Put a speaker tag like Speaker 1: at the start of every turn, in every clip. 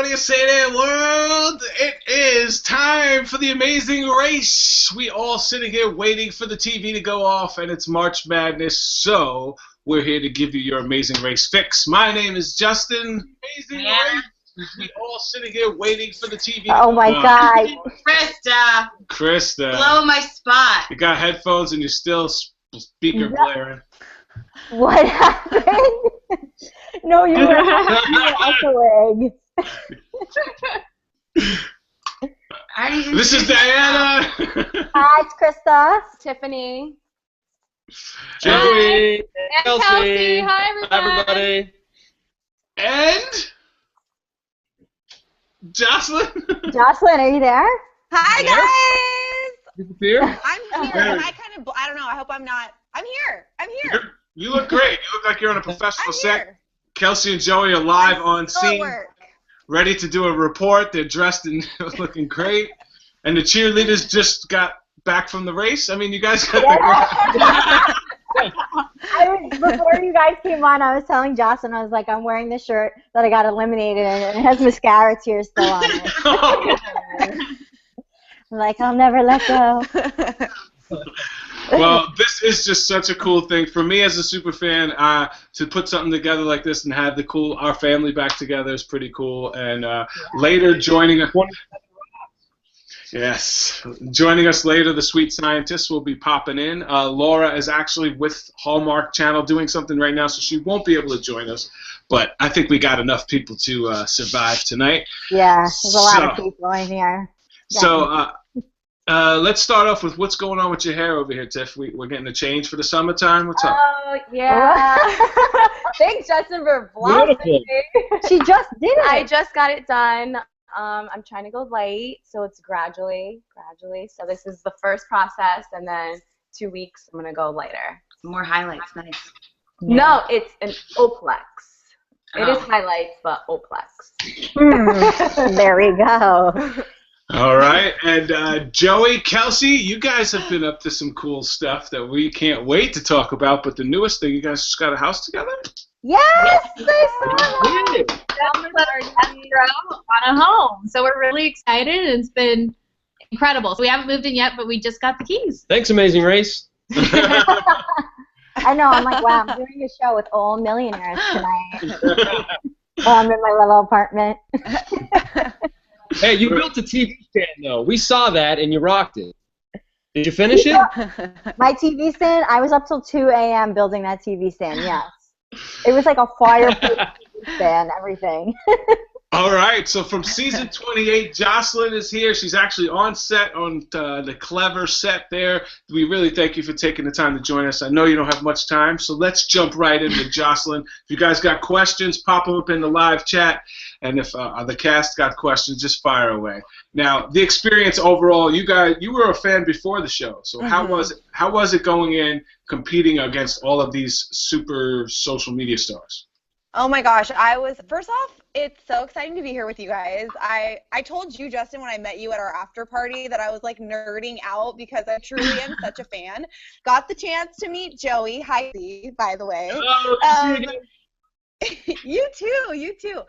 Speaker 1: you say that, world? It is time for the amazing race. We all sitting here waiting for the TV to go off, and it's March Madness, so we're here to give you your amazing race fix. My name is Justin. Amazing race. We all sitting here waiting for the TV to go off.
Speaker 2: Oh my God.
Speaker 1: Krista.
Speaker 3: Blow my spot.
Speaker 1: You got headphones and you're still speaker blaring.
Speaker 2: What happened? No, you were echoing.
Speaker 1: This is Diana.
Speaker 2: Hi, it's Krista.
Speaker 4: Tiffany.
Speaker 5: Joey.
Speaker 4: And
Speaker 5: Kelsey.
Speaker 4: Kelsey. Hi, everybody.
Speaker 1: And Jocelyn.
Speaker 2: Jocelyn, are you there?
Speaker 6: Hi, guys.
Speaker 1: You here?
Speaker 6: I'm here, and I don't know, I hope I'm not. I'm here.
Speaker 1: You look great. You look like you're on a professional set. Kelsey and Joey are live on scene, ready to do a report. They're dressed and looking great. And the cheerleaders just got back from the race. I mean, you guys got
Speaker 2: Before you guys came on, I was telling Jocelyn, I was like, I'm wearing the shirt that I got eliminated in, and it has mascara tears still on it. I'm like, I'll never let go.
Speaker 1: Well, this is just such a cool thing for me as a super fan. To put something together like this and have our family back together is pretty cool. And later joining us, joining us later, the sweet scientist will be popping in. Laura is actually with Hallmark Channel doing something right now, so she won't be able to join us. But I think we got enough people to survive tonight. Yeah,
Speaker 2: there's a lot of people in here.
Speaker 1: So. Let's start off with what's going on with your hair over here, Tiff. We're getting a change for the summertime. What's up?
Speaker 4: Oh, yeah. Thanks, Justin, for vlogging me.
Speaker 2: She just did it.
Speaker 4: I just got it done. I'm trying to go light, so it's gradually. So this is the first process, and then 2 weeks, I'm going to go lighter.
Speaker 3: More highlights, nice.
Speaker 4: No, it's an Oplex. It is highlights, but Oplex.
Speaker 2: There we go.
Speaker 1: All right, and Joey, Kelsey, you guys have been up to some cool stuff that we can't wait to talk about, but the newest thing, you guys just got a house together?
Speaker 2: Yes!
Speaker 7: On a home. So we're really excited, and it's been incredible. So we haven't moved in yet, but we just got the keys.
Speaker 5: Thanks, Amazing Race.
Speaker 2: I know, I'm like, wow, I'm doing a show with all millionaires tonight. I'm in my little apartment.
Speaker 5: Hey, you built a TV stand, though. We saw that, and you rocked it. Did you finish it?
Speaker 2: My TV stand, I was up till 2 a.m. building that TV stand, yes. It was like a fireproof TV stand, everything.
Speaker 1: All right, so from season 28, Jocelyn is here. She's actually on set, on the Clever set there. We really thank you for taking the time to join us. I know you don't have much time, so let's jump right in with Jocelyn. If you guys got questions, pop them up in the live chat. And if the cast got questions, just fire away. Now, the experience overall, you were a fan before the show. So how was it going in competing against all of these super social media stars?
Speaker 6: Oh my gosh, first off, it's so exciting to be here with you guys. I told you, Justin, when I met you at our after party that I was like nerding out because I truly am such a fan. Got the chance to meet Joey. Hi, by the way. You too.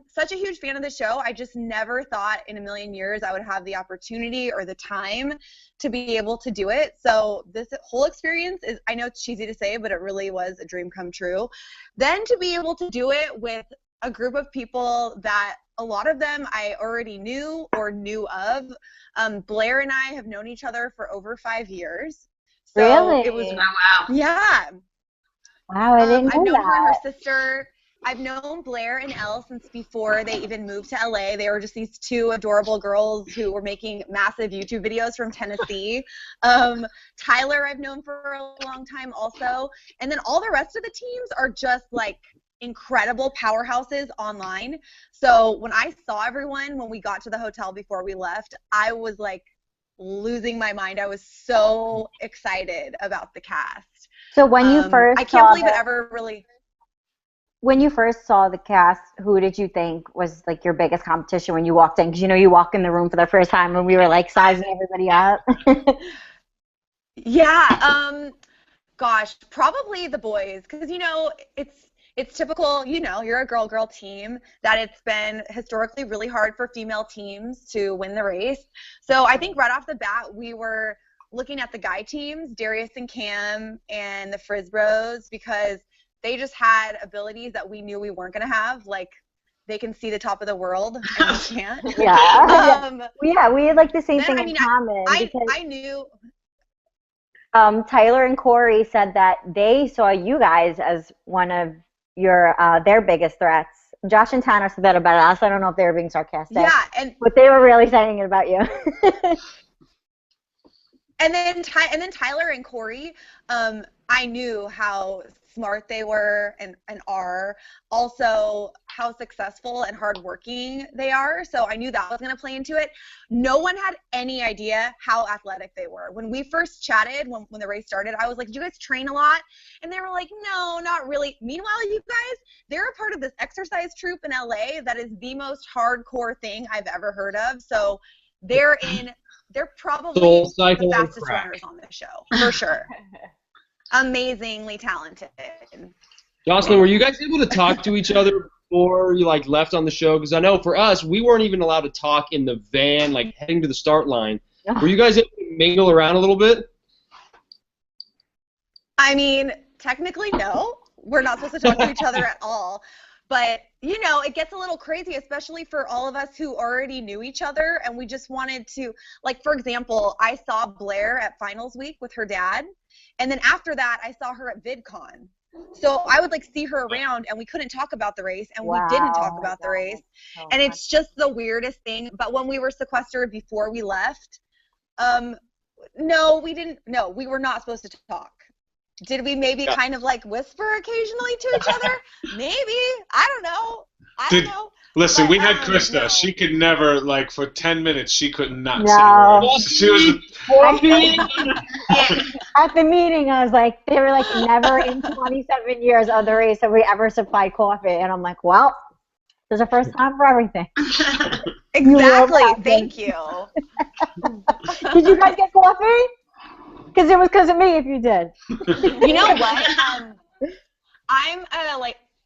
Speaker 6: Such a huge fan of the show. I just never thought in a million years I would have the opportunity or the time to be able to do it. So this whole experience is, I know it's cheesy to say, but it really was a dream come true. Then to be able to do it with a group of people that a lot of them I already knew or knew of. Blair and I have known each other for over 5 years. So
Speaker 2: really?
Speaker 6: It was,
Speaker 3: wow.
Speaker 6: Yeah.
Speaker 2: Wow, I didn't know
Speaker 6: I've known
Speaker 2: that.
Speaker 6: her and her sister. I've known Blair and Elle since before they even moved to LA. They were just these two adorable girls who were making massive YouTube videos from Tennessee. Tyler I've known for a long time also. And then all the rest of the teams are just like incredible powerhouses online. So when I saw everyone when we got to the hotel before we left, I was like losing my mind. I was so excited about the cast.
Speaker 2: So when you first
Speaker 6: I can't believe it ever really...
Speaker 2: When you first saw the cast, who did you think was like your biggest competition when you walked in? Because you know you walk in the room for the first time when we were like sizing everybody up.
Speaker 6: Yeah, gosh, probably the boys, because you know it's typical, you know, you're a girl team, that it's been historically really hard for female teams to win the race. So I think right off the bat, we were looking at the guy teams, Darius and Cam and the Frisbros, because they just had abilities that we knew we weren't going to have, like they can see the top of the world and we can't.
Speaker 2: Yeah. We had like the same thing in common.
Speaker 6: I knew.
Speaker 2: Tyler and Corey said that they saw you guys as one of your their biggest threats. Josh and Tanner said that about us. I don't know if they were being sarcastic.
Speaker 6: Yeah,
Speaker 2: but they were really saying it about you.
Speaker 6: And then Tyler and Corey, I knew how smart they were and are, also how successful and hardworking they are. So I knew that was going to play into it. No one had any idea how athletic they were. When we first chatted, when the race started, I was like, "Do you guys train a lot?" And they were like, "No, not really." Meanwhile, you guys, they're a part of this exercise troupe in LA that is the most hardcore thing I've ever heard of. So they're probably the fastest runners on the show, for sure. Amazingly talented.
Speaker 5: Jocelyn, were you guys able to talk to each other before you like left on the show? Because I know for us, we weren't even allowed to talk in the van, like heading to the start line. Were you guys able to mingle around a little bit?
Speaker 6: I mean, technically, no. We're not supposed to talk to each other at all. But, you know, it gets a little crazy, especially for all of us who already knew each other, and we just wanted to, like, for example, I saw Blair at finals week with her dad, and then after that, I saw her at VidCon. So I would, like, see her around, and we couldn't talk about the race, and we didn't talk about the race, and it's just the weirdest thing. But when we were sequestered before we left, no, we were not supposed to talk. Did we maybe kind of like whisper occasionally to each other? Maybe. I don't know.
Speaker 1: Listen,
Speaker 6: but,
Speaker 1: we had Krista.
Speaker 6: No.
Speaker 1: She could never, like, for 10 minutes, she could not say a word. She was
Speaker 2: at the meeting, I was like, they were like, never in 27 years of the race have we ever supplied coffee. And I'm like, well, there's a first time for everything.
Speaker 6: Exactly. Thank you.
Speaker 2: Did you guys get coffee? Because it was because of me if you did.
Speaker 6: You know what?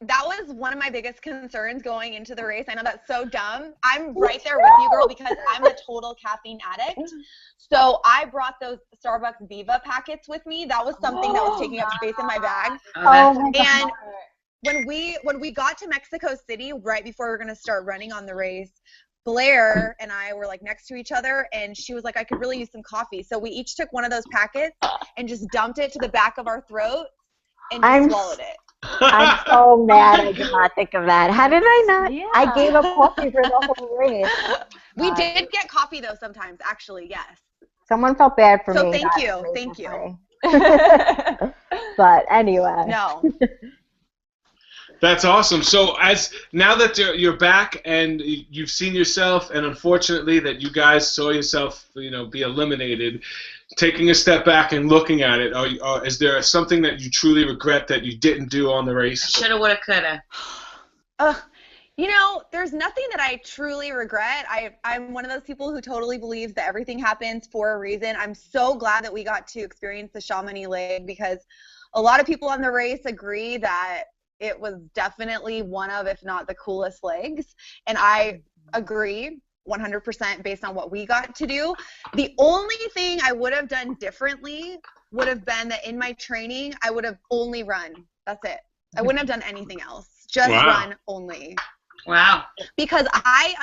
Speaker 6: That was one of my biggest concerns going into the race. I know that's so dumb. I'm right there with you, girl, because I'm a total caffeine addict. So I brought those Starbucks Viva packets with me. That was something that was taking up space in my bag. And when we got to Mexico City, right before we were going to start running on the race, Blair and I were like next to each other, and she was like, I could really use some coffee. So we each took one of those packets and just dumped it to the back of our throat and just swallowed it.
Speaker 2: I'm so mad I did not think of that. How did I not? Yeah. I gave up coffee for the whole race.
Speaker 6: We did get coffee though sometimes, actually, yes.
Speaker 2: Someone felt bad for me.
Speaker 6: So thank you.
Speaker 2: But anyway.
Speaker 6: No.
Speaker 1: That's awesome. So now that you're back and you've seen yourself, and unfortunately that you guys saw yourself, be eliminated, taking a step back and looking at it, is there something that you truly regret that you didn't do on the race?
Speaker 3: Shoulda, woulda, coulda.
Speaker 6: There's nothing that I truly regret. I'm one of those people who totally believes that everything happens for a reason. I'm so glad that we got to experience the Chamonix leg, because a lot of people on the race agree that it was definitely one of, if not the coolest legs. And I agree 100% based on what we got to do. The only thing I would have done differently would have been that in my training, I would have only run. That's it. I wouldn't have done anything else. Just run only.
Speaker 3: Wow.
Speaker 6: Because I'm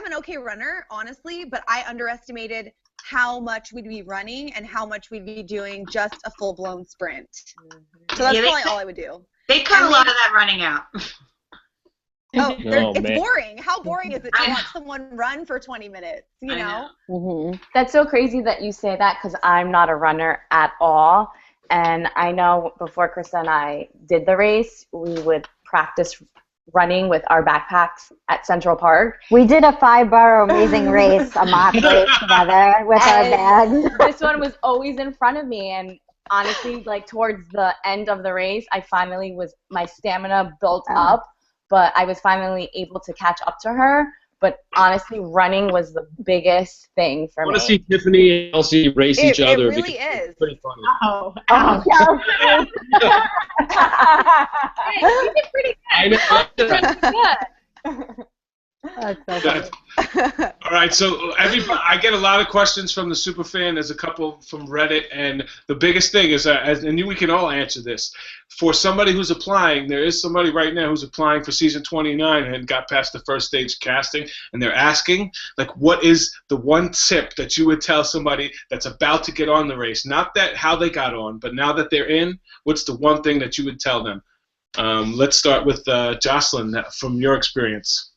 Speaker 6: an okay runner, honestly, but I underestimated how much we'd be running and how much we'd be doing just a full-blown sprint. So that's probably all I would do.
Speaker 3: They cut a lot of that running out.
Speaker 6: It's boring. How boring is it to watch someone run for 20 minutes, you know?
Speaker 4: Mm-hmm. That's so crazy that you say that, because I'm not a runner at all. And I know before Krista and I did the race, we would practice running with our backpacks at Central Park.
Speaker 2: We did a 5-borough amazing race, a mock race together with our bags.
Speaker 4: This one was always in front of me, and honestly, like towards the end of the race, my stamina built up, but I was finally able to catch up to her. But honestly, running was the biggest thing for
Speaker 5: I
Speaker 4: me.
Speaker 5: want to see Tiffany and Kelsey race each other.
Speaker 6: It really
Speaker 5: because
Speaker 6: is.
Speaker 5: It's pretty funny.
Speaker 7: Oh,
Speaker 2: Kelsey.
Speaker 7: hey, you did pretty
Speaker 5: I know.
Speaker 7: good.
Speaker 2: That's so funny.
Speaker 1: All right, so everybody, I get a lot of questions from the superfan. There's a couple from Reddit, and the biggest thing is, and we can all answer this. For somebody who's applying, there is somebody right now who's applying for season 29 and got past the first stage casting, and they're asking, like, what is the one tip that you would tell somebody that's about to get on the race? Not that how they got on, but now that they're in, what's the one thing that you would tell them? Let's start with Jocelyn from your experience.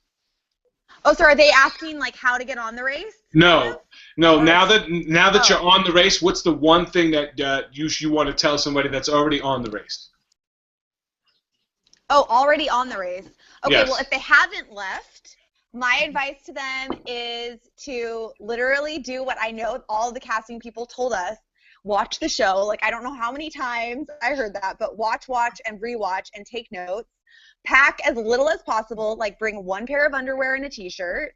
Speaker 6: Oh, so are they asking like how to get on the race?
Speaker 1: No. Now that you're on the race, what's the one thing that you want to tell somebody that's already on the race?
Speaker 6: Oh, already on the race. Okay,
Speaker 1: Yes.
Speaker 6: Well, if they haven't left, my advice to them is to literally do what I know all the casting people told us. Watch the show. Like, I don't know how many times I heard that, but watch, and rewatch, and take notes. Pack as little as possible, like bring one pair of underwear and a t-shirt.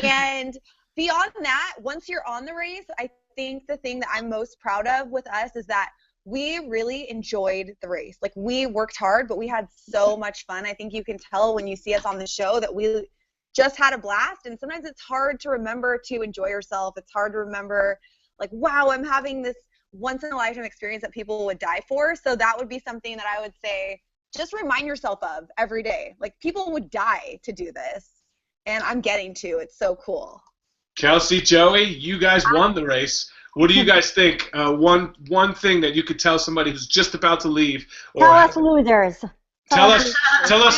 Speaker 6: And beyond that, once you're on the race, I think the thing that I'm most proud of with us is that we really enjoyed the race. Like, we worked hard, but we had so much fun. I think you can tell when you see us on the show that we just had a blast. And sometimes it's hard to remember to enjoy yourself. It's hard to remember, like, wow, I'm having this once-in-a-lifetime experience that people would die for. So that would be something that I would say, just remind yourself of every day. Like, people would die to do this, and I'm getting to. It's so cool.
Speaker 1: Kelsey, Joey, you guys won the race. What do you guys think? One thing that you could tell somebody who's just about to leave. Or
Speaker 2: Tell us losers.
Speaker 1: Tell us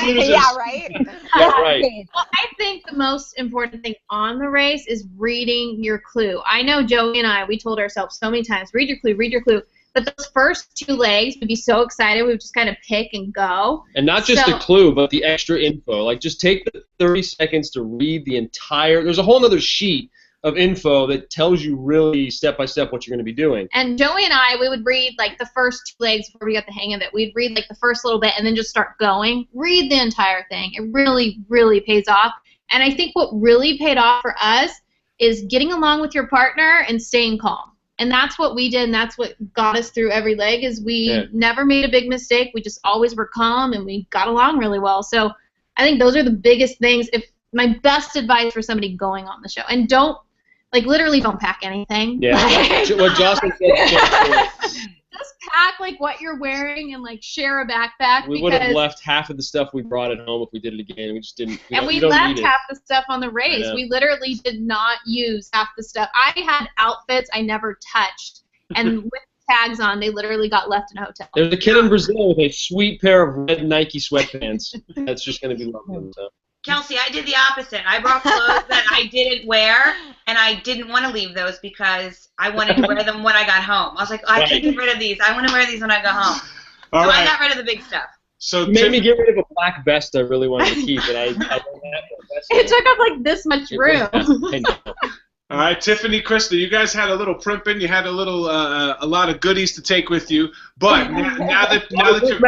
Speaker 1: losers.
Speaker 6: Yeah, right?
Speaker 5: Yeah, right.
Speaker 7: Well, I think the most important thing on the race is reading your clue. I know Joey and I, we told ourselves so many times, read your clue. But those first two legs, we'd be so excited, we would just kind of pick and go.
Speaker 5: And not just the clue, but the extra info. Like, just take the 30 seconds to read the entire. There's a whole other sheet of info that tells you really step by step what you're going to be doing.
Speaker 7: And Joey and I, we would read like the first two legs before we got the hang of it. We'd read like the first little bit and then just start going. Read the entire thing. It really, really pays off. And I think what really paid off for us is getting along with your partner and staying calm. And that's what we did, and that's what got us through every leg, is we never made a big mistake. We just always were calm, and we got along really well. So I think those are the biggest things. If my best advice for somebody going on the show, and don't, like, literally don't pack anything.
Speaker 5: Yeah, what Jocelyn said.
Speaker 7: Just pack, like, what you're wearing and, like, share a backpack.
Speaker 5: We would have left half of the stuff we brought at home if we did it again. We just didn't.
Speaker 7: And we left half the stuff on the race. We literally did not use half the stuff. I had outfits I never touched. And with tags on, they literally got left in a hotel.
Speaker 5: There's a kid in Brazil with a sweet pair of red Nike sweatpants. That's just going to be lovely. So.
Speaker 3: Kelsey, I did the opposite. I brought clothes that I didn't wear, and I didn't want to leave those because I wanted to wear them when I got home. I was like, I can't get rid of these. I want to wear these when I go home.
Speaker 1: All right.
Speaker 3: I got rid of the big stuff.
Speaker 1: So
Speaker 5: you made me get rid of a black vest I really wanted to keep, and I don't have that vest.
Speaker 7: It took up like this much room.
Speaker 5: I know.
Speaker 1: All right, Tiffany, Krista, you guys had a little primping. You had a lot of goodies to take with you. But now that you're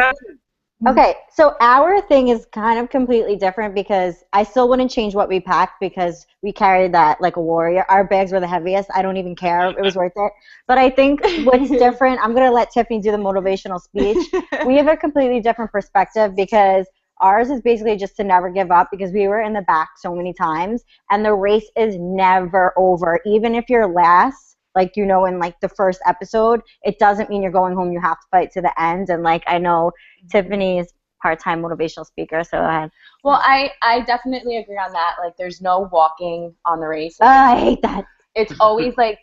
Speaker 2: Okay, so our thing is kind of completely different because I still wouldn't change what we packed because we carried that like a warrior. Our bags were the heaviest. I don't even care. It was worth it. But I think what's different, I'm going to let Tiffany do the motivational speech. We have a completely different perspective because ours is basically just to never give up because we were in the back so many times, and the race is never over. Even if you're last, like, you know, in like the first episode, it doesn't mean you're going home. You have to fight to the end. And like, I know Tiffany is part-time motivational speaker, so
Speaker 4: Well, I definitely agree on that. Like, there's no walking on the race.
Speaker 2: I hate that.
Speaker 4: It's always like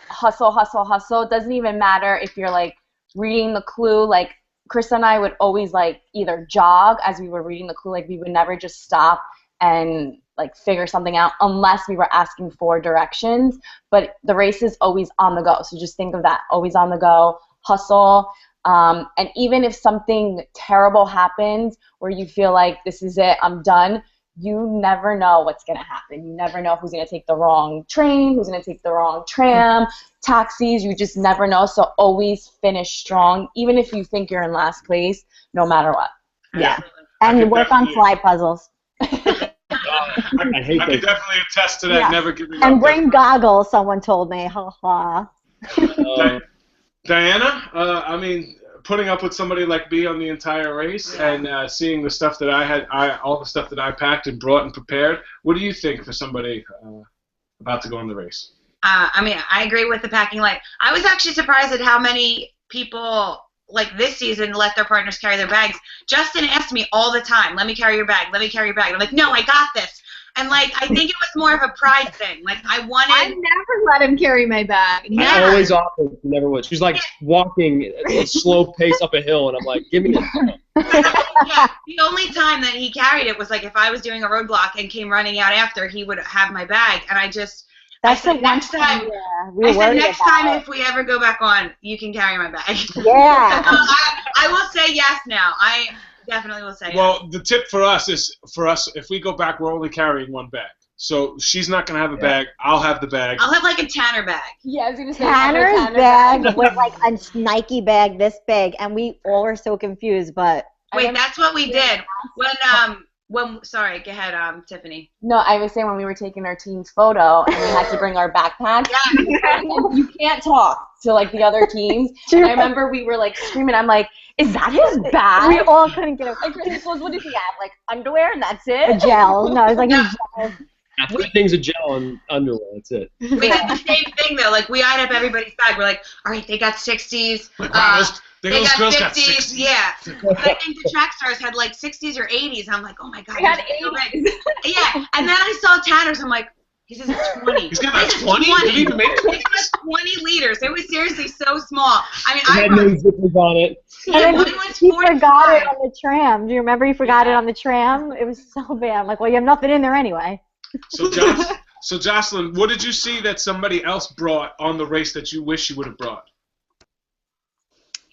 Speaker 4: hustle, hustle, hustle. It doesn't even matter if you're like reading the clue. Like, Chris and I would always like either jog as we were reading the clue. Like, we would never just stop and like figure something out unless we were asking for directions. But the race is always on the go. So just think of that, always on the go, hustle. And even if something terrible happens where you feel like this is it, I'm done, you never know what's going to happen. You never know who's going to take the wrong train, who's going to take the wrong tram, taxis. You just never know. So always finish strong, even if you think you're in last place, no matter what.
Speaker 2: Yeah. And work on slide puzzles.
Speaker 5: I hate
Speaker 1: I can
Speaker 5: those.
Speaker 1: definitely attest to that.
Speaker 2: Yeah.
Speaker 1: Never giving
Speaker 2: And
Speaker 1: up.
Speaker 2: bring goggles, someone told me. Ha ha.
Speaker 1: Diana, I mean, putting up with somebody like me on the entire race and seeing the stuff that all the stuff that I packed and brought and prepared. What do you think for somebody about to go on the race?
Speaker 3: I mean, I agree with the packing light. I was actually surprised at how many people like this season let their partners carry their bags. Justin asked me all the time, "Let me carry your bag. Let me carry your bag." I'm like, "No, I got this." And like, I think it was more of a pride thing. Like, I
Speaker 7: I never let him carry my bag.
Speaker 5: I always offered, she never would. She's like walking at a slow pace up a hill, and I'm like, give me this.
Speaker 3: Yeah, the only time that he carried it was like if I was doing a roadblock and came running out after, he would have my bag, and I just.
Speaker 2: That's
Speaker 3: I said,
Speaker 2: the one
Speaker 3: next time.
Speaker 2: we
Speaker 3: I said next time
Speaker 2: about.
Speaker 3: if we ever go back on, you can carry my bag.
Speaker 2: Yeah.
Speaker 3: I will say yes now. I definitely will say yes.
Speaker 1: Well, the tip for us is if we go back, we're only carrying one bag. So she's not gonna have a bag. I'll have the bag.
Speaker 3: I'll have like a Tanner bag.
Speaker 4: Yeah, I was gonna say
Speaker 2: Tanner's bag was like a Nike bag this big, and we all were so confused. But
Speaker 3: Wait, that's what we did when. Sorry, go ahead, Tiffany.
Speaker 4: No, I was saying when we were taking our team's photo and we had to bring our backpacks.
Speaker 3: Yeah.
Speaker 4: You can't talk to like the other teams. And I remember we were like screaming. I'm like, "Is that his bag?"
Speaker 2: we all couldn't get it.
Speaker 4: And Chris goes, "What does he have? Like underwear and that's it?"
Speaker 2: A gel. No, it was like a gel.
Speaker 5: Three things of gel and underwear. That's it.
Speaker 3: We did the same thing though. Like we eyed up everybody's bag. We're like, all right, they got 60s. They
Speaker 1: those
Speaker 3: got
Speaker 1: girls
Speaker 3: 50s.
Speaker 1: got 60s.
Speaker 3: Yeah. But I think the track stars had like 60s or 80s. I'm like, oh my god.
Speaker 4: I had
Speaker 3: so big. Yeah. And then I saw Tanner's. I'm like, he's a 20.
Speaker 1: He's got a 20? Did he even make 20?
Speaker 3: He got 20 liters. It was seriously so small. I mean,
Speaker 5: It had no zippers on it.
Speaker 2: And
Speaker 3: one
Speaker 2: then
Speaker 3: was
Speaker 2: he
Speaker 3: 45.
Speaker 2: forgot it on the tram. Do you remember he forgot it on the tram? It was so bad. I'm like, well, you have nothing in there anyway.
Speaker 1: So Jocelyn, what did you see that somebody else brought on the race that you wish you would have brought?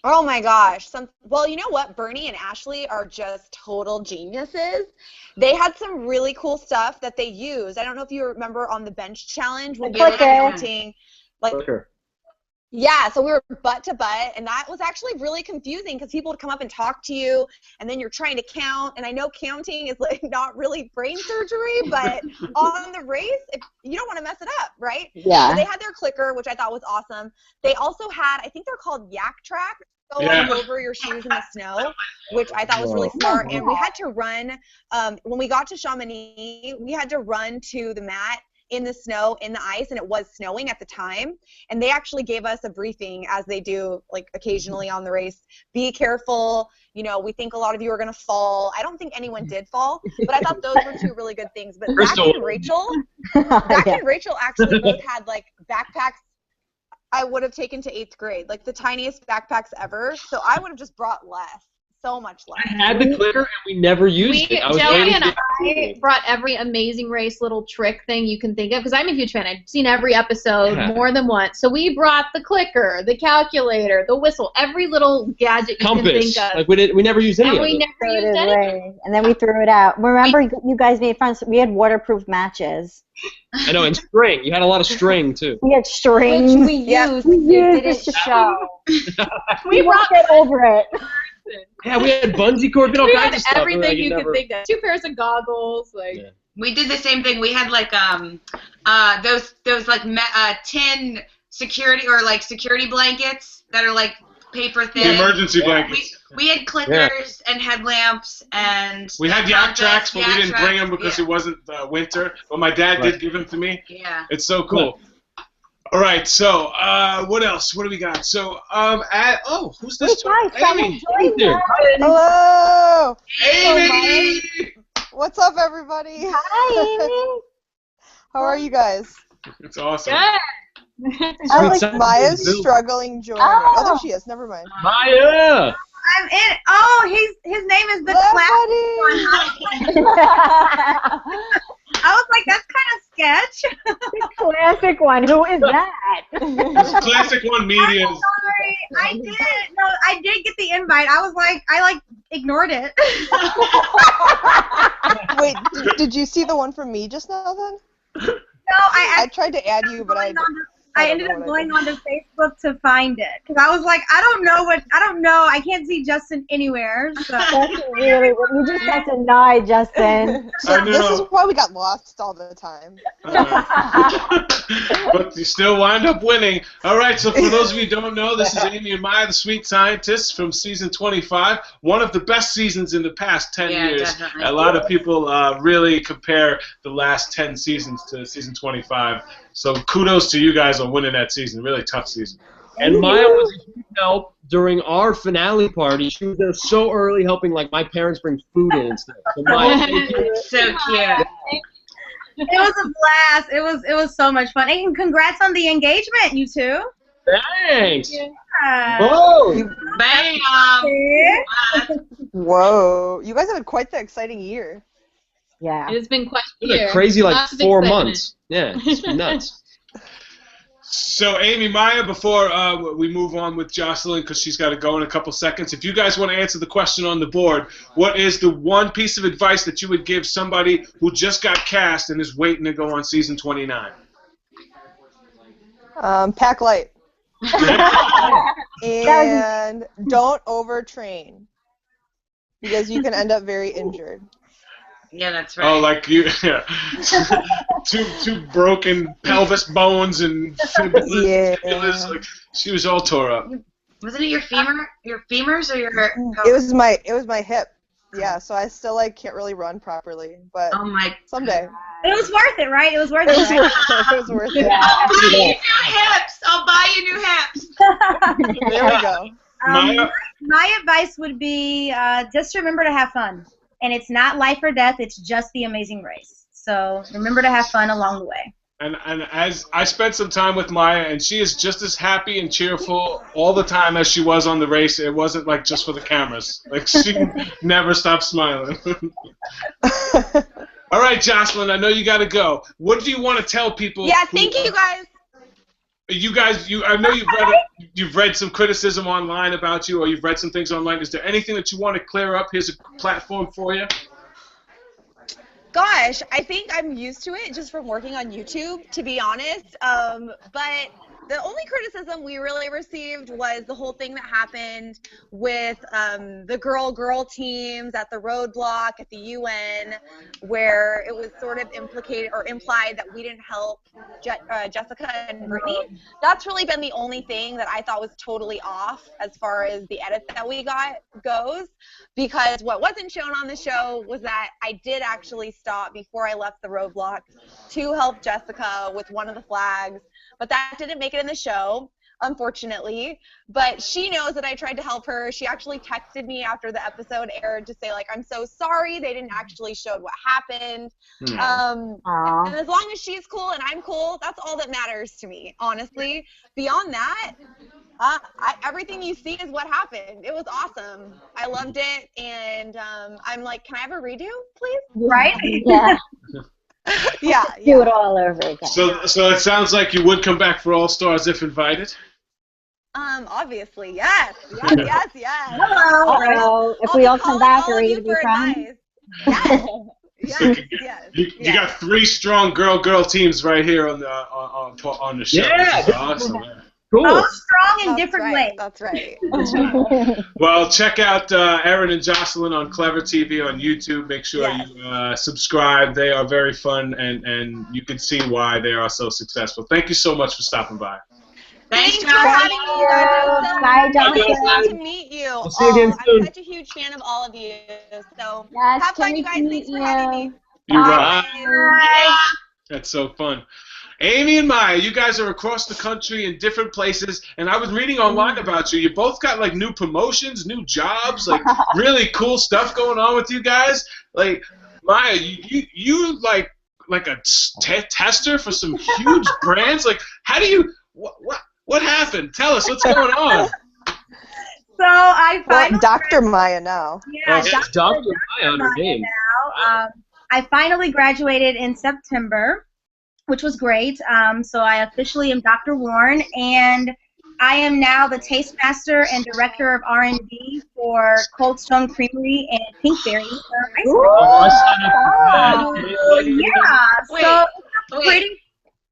Speaker 6: Oh my gosh. Well, you know what? Bernie and Ashley are just total geniuses. They had some really cool stuff that they used. I don't know if you remember on the bench challenge when we were counting. Yeah, so we were butt to butt, and that was actually really confusing because people would come up and talk to you, and then you're trying to count. And I know counting is like not really brain surgery, but on the race, you don't want to mess it up, right?
Speaker 2: Yeah.
Speaker 6: So they had their clicker, which I thought was awesome. They also had, I think they're called yak tracks, going over your shoes in the snow, which I thought was really smart. And we had to run, when we got to Chamonix, we had to run to the mat in the snow, in the ice, and it was snowing at the time. And they actually gave us a briefing, as they do like occasionally on the race. Be careful. You know, we think a lot of you are going to fall. I don't think anyone did fall, but I thought those were two really good things. But Zach and Rachel, and Rachel actually both had like backpacks I would have taken to 8th grade, like the tiniest backpacks ever. So I would have just brought less. So much less.
Speaker 5: I had the clicker and we never used it.
Speaker 7: Joey and I brought every Amazing Race little trick thing you can think of because I'm a huge fan. I've seen every episode more than once. So we brought the clicker, the calculator, the whistle, every little gadget you can think of.
Speaker 5: Like we never used any of it.
Speaker 7: We never used anything.
Speaker 2: And then we threw it out. Remember, you guys made fun. We had waterproof matches.
Speaker 5: I know, and string. You had a lot of string too.
Speaker 2: We had strings.
Speaker 4: Which we used. It didn't show.
Speaker 2: We won't get over it.
Speaker 5: Yeah, we had bungee cords and all kinds of stuff.
Speaker 7: Everything you could think of. 2 pairs of goggles, like. Yeah.
Speaker 3: We did the same thing. We had like those like tin security or like security blankets that are like paper thin.
Speaker 1: The emergency blankets.
Speaker 3: We had clickers and headlamps and.
Speaker 1: We had yak tracks, but we didn't bring them because it wasn't winter. But my dad did give them to me.
Speaker 3: Yeah.
Speaker 1: It's so cool. All right, so what else? What do we got? So who's this? Amy.
Speaker 8: Hello.
Speaker 1: Amy.
Speaker 8: What's up, everybody?
Speaker 2: Hi, Amy.
Speaker 8: How are you guys?
Speaker 1: It's awesome.
Speaker 7: Good.
Speaker 8: Maya's struggling joining. Oh, there she is. Never mind.
Speaker 5: Maya.
Speaker 3: I'm in. Oh, his name is the classic one. I was like, that's kind of sketch.
Speaker 2: The classic one. Who is that?
Speaker 1: This classic one, media.
Speaker 9: I'm sorry, I did. No, I did get the invite. I was like, I ignored it.
Speaker 8: Wait, did you see the one from me just now then?
Speaker 9: No, I
Speaker 8: tried to add you, but
Speaker 9: I ended up going onto Facebook Facebook to find it because I was like, I don't know, I can't see Justin anywhere. So.
Speaker 2: That's really what you just got to know, Justin.
Speaker 8: So this is why we got lost all the time.
Speaker 1: But you still wind up winning. All right, so for those of you who don't know, this is Amy and Maya, the Sweet Scientists from season 25. One of the best seasons in the past 10 years.
Speaker 3: Definitely.
Speaker 1: A lot of people really compare the last 10 seasons to season 25. So kudos to you guys on winning that season. Really tough season.
Speaker 5: And Maya was a huge help during our finale party. She was there so early helping, like, my parents bring food in and stuff. So Maya, thank you.
Speaker 3: It's so cute.
Speaker 9: It was a blast. It was so much fun. And congrats on the engagement, you two.
Speaker 5: Thanks.
Speaker 9: Yeah.
Speaker 5: Whoa.
Speaker 3: Bam.
Speaker 8: Whoa. You guys have had quite the exciting year.
Speaker 2: Yeah.
Speaker 7: It has been quite a
Speaker 5: It's been
Speaker 7: year.
Speaker 5: a crazy, like,
Speaker 7: Lots of
Speaker 5: 4
Speaker 7: excitement.
Speaker 5: months. Yeah, it's been nuts.
Speaker 1: So, Amy, Maya, before we move on with Jocelyn, because she's got to go in a couple seconds, if you guys want to answer the question on the board, what is the one piece of advice that you would give somebody who just got cast and is waiting to go on season 29?
Speaker 8: Pack light. And don't overtrain. Because you can end up very injured.
Speaker 3: Yeah, that's right.
Speaker 1: Oh, like you, yeah. two broken pelvis bones and fibulas, like she was all tore up.
Speaker 3: Wasn't it your femurs or your?
Speaker 8: It was my hip. Yeah, so I still can't really run properly, but
Speaker 3: Oh my.
Speaker 8: someday.
Speaker 9: It was worth it, right? It was worth
Speaker 8: It
Speaker 9: it.
Speaker 8: was
Speaker 9: Right?
Speaker 8: worth it. It was worth it.
Speaker 3: I'll buy you new hips. I'll buy you new hips.
Speaker 8: There we go.
Speaker 1: Maya?
Speaker 9: My advice would be just remember to have fun. And it's not life or death, it's just the amazing race. So remember to have fun along the way.
Speaker 1: And as I spent some time with Maya, and she is just as happy and cheerful all the time as she was on the race. It wasn't like just for the cameras. Like she never stopped smiling. All right, Jocelyn, I know you got to go. What do you want to tell people?
Speaker 6: Yeah, thank you guys.
Speaker 1: You guys, I know you've read some criticism online about you, or you've read some things online. Is there anything that you want to clear up? Here's a platform for you.
Speaker 6: Gosh, I think I'm used to it just from working on YouTube, to be honest. But the only criticism we really received was the whole thing that happened with the girl teams at the roadblock at the UN, where it was sort of implicated or implied that we didn't help Jessica and Brittany. That's really been the only thing that I thought was totally off as far as the edit that we got goes, because what wasn't shown on the show was that I did actually stop before I left the roadblock to help Jessica with one of the flags. But that didn't make it in the show, unfortunately. But she knows that I tried to help her. She actually texted me after the episode aired to say, like, I'm so sorry. They didn't actually show what happened. And as long as she's cool and I'm cool, that's all that matters to me, honestly. Beyond that, everything you see is what happened. It was awesome. I loved it. And I'm like, can I have a redo, please?
Speaker 9: Right?
Speaker 2: Yeah.
Speaker 6: Yeah.
Speaker 2: Do it all over again.
Speaker 1: So it sounds like you would come back for All Stars if invited.
Speaker 6: Obviously, yes.
Speaker 2: Hello. If we all come back, are we going to be friends?
Speaker 6: Yes.
Speaker 1: You got 3 strong girl teams right here on the show.
Speaker 5: Yeah.
Speaker 1: This is awesome.
Speaker 5: Cool.
Speaker 9: All strong in different ways.
Speaker 6: That's right.
Speaker 1: Well, check out Erin and Jocelyn on Clever TV on YouTube. Make sure you subscribe. They are very fun, and you can see why they are so successful. Thank you so much for stopping by.
Speaker 3: Thanks,
Speaker 6: for having me, you guys.
Speaker 2: Bye,
Speaker 6: Nice to meet you.
Speaker 5: We'll see you again soon.
Speaker 6: I'm such a huge fan of all of you. So
Speaker 2: Yes,
Speaker 6: have fun,
Speaker 2: can
Speaker 6: you
Speaker 2: we
Speaker 6: guys.
Speaker 2: meet
Speaker 6: Thanks for having me.
Speaker 1: You rock.
Speaker 9: Bye.
Speaker 1: That's so fun. Amy and Maya, you guys are across the country in different places, and I was reading online about you. You both got like new promotions, new jobs, like really cool stuff going on with you guys. Like Maya, you like a tester for some huge brands. Like, how do you what happened? Tell us what's going on.
Speaker 9: So I finally
Speaker 8: Dr. Maya now.
Speaker 5: It's Dr. Maya on her name.
Speaker 9: now. I finally graduated in September, which was great. So I officially am Dr. Warren, and I am now the Taste Master and Director of R&D for Cold Stone Creamery and Pinkberry.
Speaker 3: Wait,
Speaker 9: So pretty.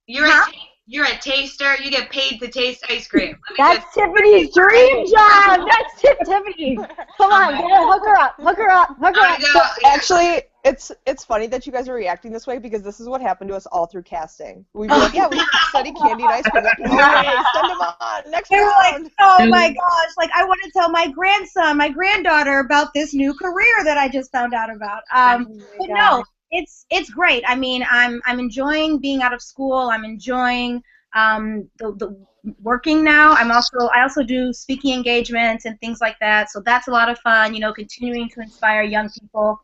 Speaker 3: You're a taster. You get paid to taste ice cream.
Speaker 2: That's Tiffany's dream job. That's Tiffany. Come on, hook her up. Hook her up. Hook her up.
Speaker 8: So actually, it's funny that you guys are reacting this way because this is what happened to us all through casting. We'd be like, yeah, we study candy and ice cream. Like, no way, send them on. Next round.
Speaker 9: Like, oh my gosh, like I want to tell my grandson, my granddaughter about this new career that I just found out about. But no, it's great. I mean, I'm enjoying being out of school. I'm enjoying the working now. I also do speaking engagements and things like that. So that's a lot of fun. You know, continuing to inspire young people.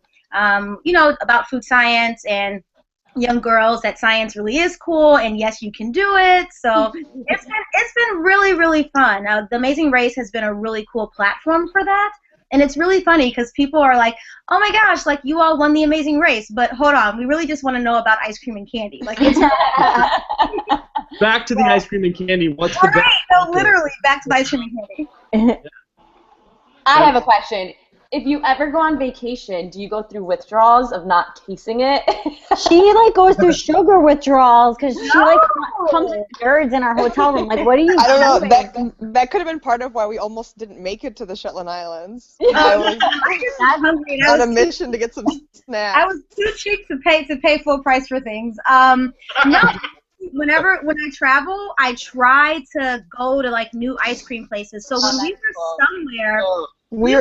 Speaker 9: You know, about food science and young girls that science really is cool and yes, you can do it. So it's been really, really fun. The Amazing Race has been a really cool platform for that. And it's really funny because people are like, oh my gosh, like you all won the Amazing Race, but hold on, we really just want to know about ice cream and candy. Like it's
Speaker 5: back to the ice cream and candy. What's the best?
Speaker 9: No, literally back to the ice cream and candy.
Speaker 4: I have a question. If you ever go on vacation, do you go through withdrawals of not tasting it?
Speaker 2: She like goes through sugar withdrawals because she like comes with nerds in our hotel room. Like, what are you?
Speaker 8: I don't know. That could have been part of why we almost didn't make it to the Shetland Islands. I was on a mission to get some snacks.
Speaker 9: I was too cheap to pay full price for things. No. When I travel, I try to go to like new ice cream places. So when we were somewhere,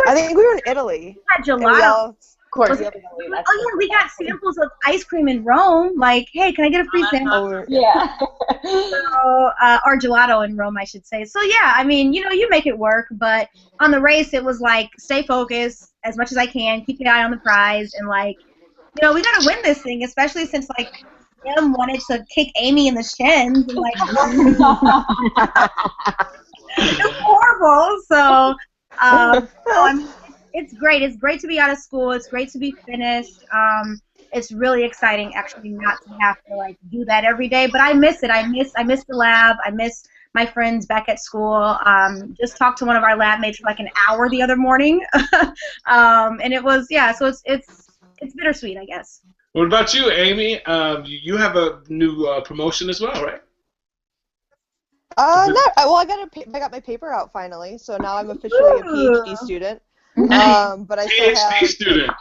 Speaker 8: I think we were in Italy.
Speaker 9: We had gelato.
Speaker 4: Of course.
Speaker 9: We got samples of ice cream in Rome. Like, hey, can I get a free sample?
Speaker 4: Yeah.
Speaker 9: So, or gelato in Rome, I should say. So yeah, I mean, you know, you make it work. But on the race, it was like stay focused as much as I can, keep the eye on the prize, and like, you know, we gotta win this thing, especially since like Kim wanted to kick Amy in the shins. And, like, it's horrible. So. I mean, it's great. It's great to be out of school. It's great to be finished. It's really exciting, actually, not to have to like do that every day. But I miss it. I miss the lab. I miss my friends back at school. Just talked to one of our lab mates for like an hour the other morning, and it was So it's bittersweet, I guess.
Speaker 1: What about you, Amy? You have a new promotion as well, right?
Speaker 8: I got my paper out finally, so now I'm officially a PhD student. But I still have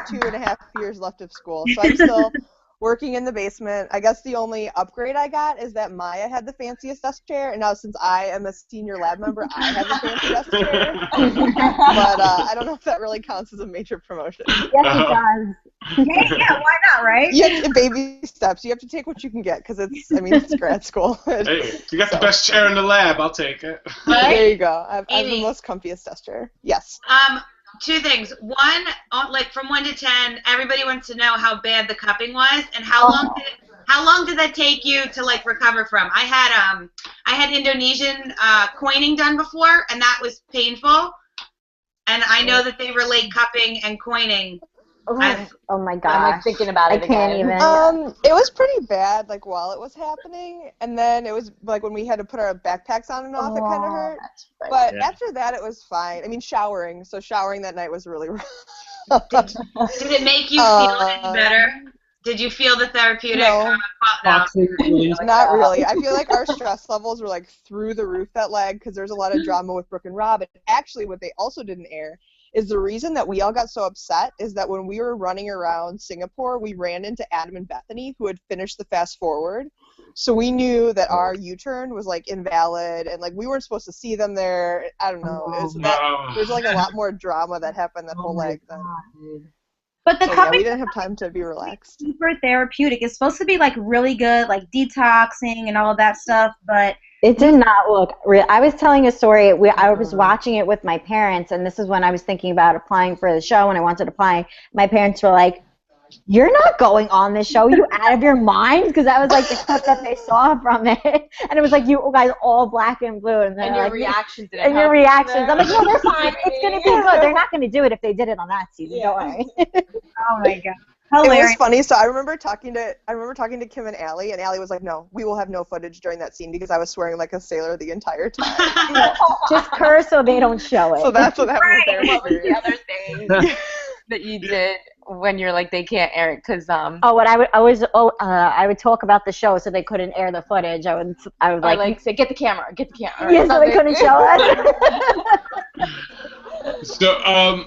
Speaker 8: 2.5 years left of school, so I'm still working in the basement. I guess the only upgrade I got is that Maya had the fanciest desk chair, and now since I am a senior lab member, I have the fancy desk chair. But I don't know if that really counts as a major promotion.
Speaker 2: Yes, it does.
Speaker 9: Yeah, why not, right?
Speaker 8: Yeah, baby steps. You have to take what you can get because it's grad school.
Speaker 1: Hey, you got the best chair in the lab. I'll take it.
Speaker 8: There you go. I have the most comfiest desk chair. Yes.
Speaker 3: Two things. One, like from 1 to 10, everybody wants to know how bad the cupping was and how long did that take you to like recover from? I had Indonesian coining done before, and that was painful. And I know that they relate cupping and coining.
Speaker 2: Oh my gosh.
Speaker 4: I'm like thinking about it
Speaker 2: I can't
Speaker 4: again.
Speaker 2: even.
Speaker 8: It was pretty bad, like while it was happening, and then it was like when we had to put our backpacks on and off, it kind of hurt. But after that, it was fine. I mean, showering that night was really rough.
Speaker 3: Did it make you feel any better? Did you feel the therapeutic?
Speaker 8: No. Not really. I feel like our stress levels were like through the roof that leg because there's a lot of drama with Brooke and Rob. And actually, what they also didn't air is the reason that we all got so upset is that when we were running around Singapore, we ran into Adam and Bethany, who had finished the fast forward. So we knew that our U-turn was like invalid, and like we weren't supposed to see them there. I don't know. There's like a lot more drama that happened that whole leg then.
Speaker 9: But the cupping,
Speaker 8: we didn't have time to be relaxed.
Speaker 9: Super therapeutic. It's supposed to be like really good, like detoxing and all of that stuff, but
Speaker 2: it did not look real. I was telling a story. I was watching it with my parents, and this is when I was thinking about applying for the show, and I wanted to apply. My parents were like, "You're not going on this show. You out of your mind?" Because that was like the clip that they saw from it, and it was like you guys all black and blue, and
Speaker 4: your
Speaker 2: like,
Speaker 4: reactions.
Speaker 2: And your reactions. I'm like, no, they're fine. It's gonna be good. They're not gonna do it if they did it on that season. Don't worry.
Speaker 9: Oh my god.
Speaker 8: Hilarious. It was funny. So I remember talking to Kim and Allie, and Allie was like, "No, we will have no footage during that scene because I was swearing like a sailor the entire time."
Speaker 2: Just curse so they don't show it.
Speaker 8: So that's what happened there.
Speaker 4: What was the other thing that you did when you're like they can't air it because
Speaker 2: Oh, and I would talk about the show so they couldn't air the footage. I would
Speaker 4: or
Speaker 2: like
Speaker 4: say get the camera. Or
Speaker 2: yeah, so they
Speaker 4: something.
Speaker 2: couldn't show us.
Speaker 1: So,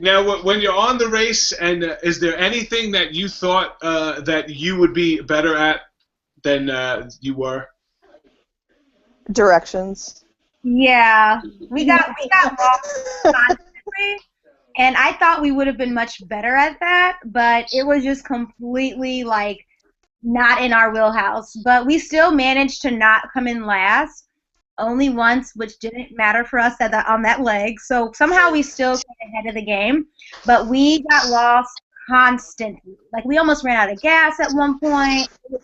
Speaker 1: now when you're on the race, and is there anything that you thought that you would be better at than you were?
Speaker 8: Directions.
Speaker 9: Yeah, we got lost constantly, and I thought we would have been much better at that, but it was just completely like not in our wheelhouse. But we still managed to not come in last, only once, which didn't matter for us on that leg. So somehow we still came ahead of the game, but we got lost constantly. Like we almost ran out of gas at one point. It was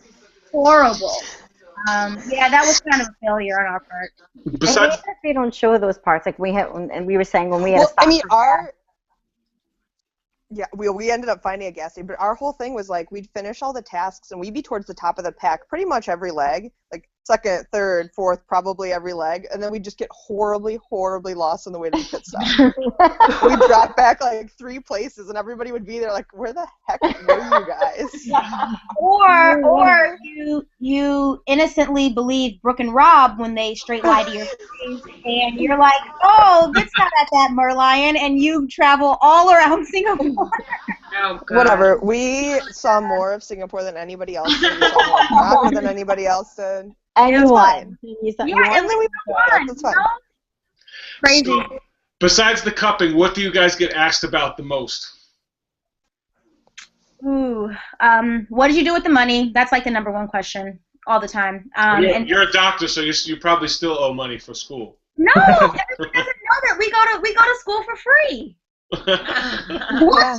Speaker 9: horrible. Yeah, that was kind of a failure on our part.
Speaker 1: Besides,
Speaker 2: if they don't show those parts, like we had, and we were saying when we had to stop.
Speaker 8: I mean, we ended up finding a gas station, but our whole thing was like we'd finish all the tasks and we'd be towards the top of the pack pretty much every leg, like second, third, fourth, probably every leg, and then we'd just get horribly, horribly lost on the way to the pit stop. We'd drop back like 3 places, and everybody would be there like, where the heck were you guys?
Speaker 9: Or you innocently believe Brooke and Rob when they straight lie to your face, and you're like, oh, it's not at that Merlion, and you travel all around Singapore.
Speaker 3: Oh, God.
Speaker 8: Whatever. We saw more of Singapore than anybody else did. We saw more of Morocco than anybody else did.
Speaker 2: And
Speaker 8: It
Speaker 2: you
Speaker 8: was
Speaker 2: won.
Speaker 8: fine.
Speaker 9: And then we won.
Speaker 8: That's fine.
Speaker 9: Crazy.
Speaker 1: so, besides the cupping, what do you guys get asked about the most?
Speaker 9: Ooh, what did you do with the money? That's like the #1 question all the time.
Speaker 1: You're a doctor, so you probably still owe money for school.
Speaker 9: No, everybody doesn't know that we go to school for free.
Speaker 8: Yeah.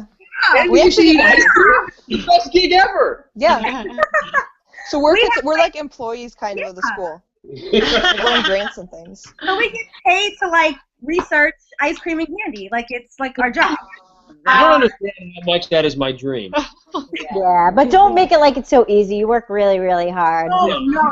Speaker 5: We actually the best gig ever.
Speaker 8: Yeah. So we're like employees kind of the school. Like we're in grants and things.
Speaker 9: So we get paid to like research ice cream and candy. Like it's like our job.
Speaker 5: I don't understand how much that is my dream.
Speaker 2: Yeah, but don't make it like it's so easy. You work really, really hard.
Speaker 9: No,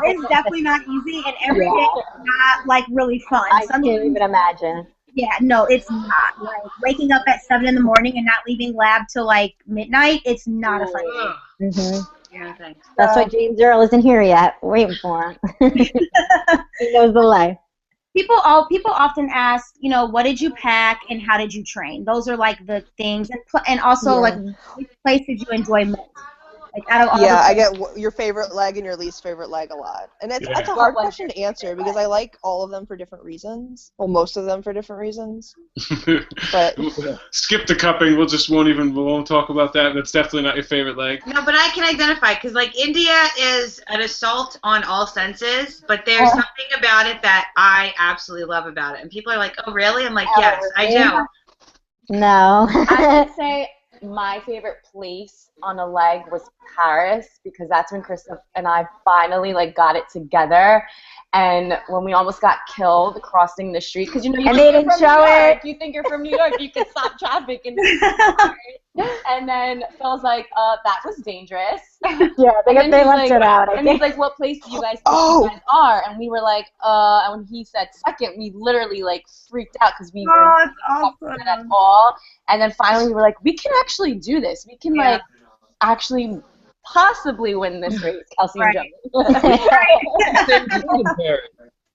Speaker 9: it's definitely not easy, and every day is not like really fun.
Speaker 2: I can't even imagine.
Speaker 9: Yeah, no, it's not. Like waking up at 7 in the morning and not leaving lab till like midnight. It's not a fun day.
Speaker 2: Mm-hmm.
Speaker 3: Yeah, thanks.
Speaker 2: That's why James Earl isn't here yet. Waiting for him. He knows the life.
Speaker 9: People often ask, what did you pack and how did you train? Those are like the things, and also like which place did you enjoy most? Like out of all
Speaker 8: I get your favorite leg and your least favorite leg a lot, and that's a hard question to answer because I like all of them for different reasons. Well, most of them for different reasons. But
Speaker 1: skip the cupping. We won't talk about that. That's definitely not your favorite leg.
Speaker 3: No, but I can identify because like India is an assault on all senses, but there's something about it that I absolutely love about it, and people are like, "Oh, really?" I'm like, "Yes, I do."
Speaker 2: No.
Speaker 4: I would say my favorite place on a leg was Paris because that's when Krista and I finally like got it together, and when we almost got killed crossing the street because you
Speaker 2: and they didn't show it.
Speaker 4: You think you're from New York, you can stop traffic and then Phil's like, that was dangerous.
Speaker 2: Yeah, they left it out.
Speaker 4: And he's like, what place do you guys think you guys are? And we were like, and when he said second, we literally like freaked out because we weren't
Speaker 9: awesome.
Speaker 4: at all. And then finally we were like, we can actually do this. We can like actually possibly win this race, Kelsey and Joe.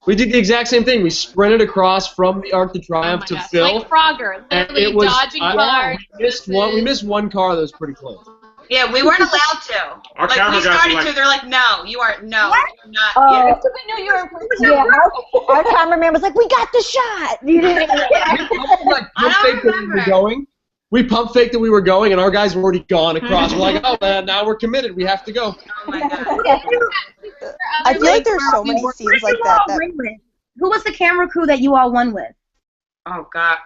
Speaker 5: We did the exact same thing. We sprinted across from the Arc de Triomphe to Phil.
Speaker 7: Like Frogger, literally dodging cars.
Speaker 5: We missed one car that was pretty close.
Speaker 3: Yeah, we weren't allowed to.
Speaker 1: Our
Speaker 3: like
Speaker 1: camera
Speaker 3: we
Speaker 1: guys
Speaker 3: started
Speaker 1: were like,
Speaker 3: to. They're like, no, you are no, you're not.
Speaker 2: Oh.
Speaker 4: Because we knew you were
Speaker 2: Yeah, our cameraman was like, we got the shot. You didn't
Speaker 5: We pump faked that we were going, and our guys were already gone across. We're like, oh man, now we're committed. We have to go.
Speaker 3: Oh my God.
Speaker 8: I feel like there's so many scenes like that.
Speaker 9: Who was the camera crew that you all won with?
Speaker 3: Oh God.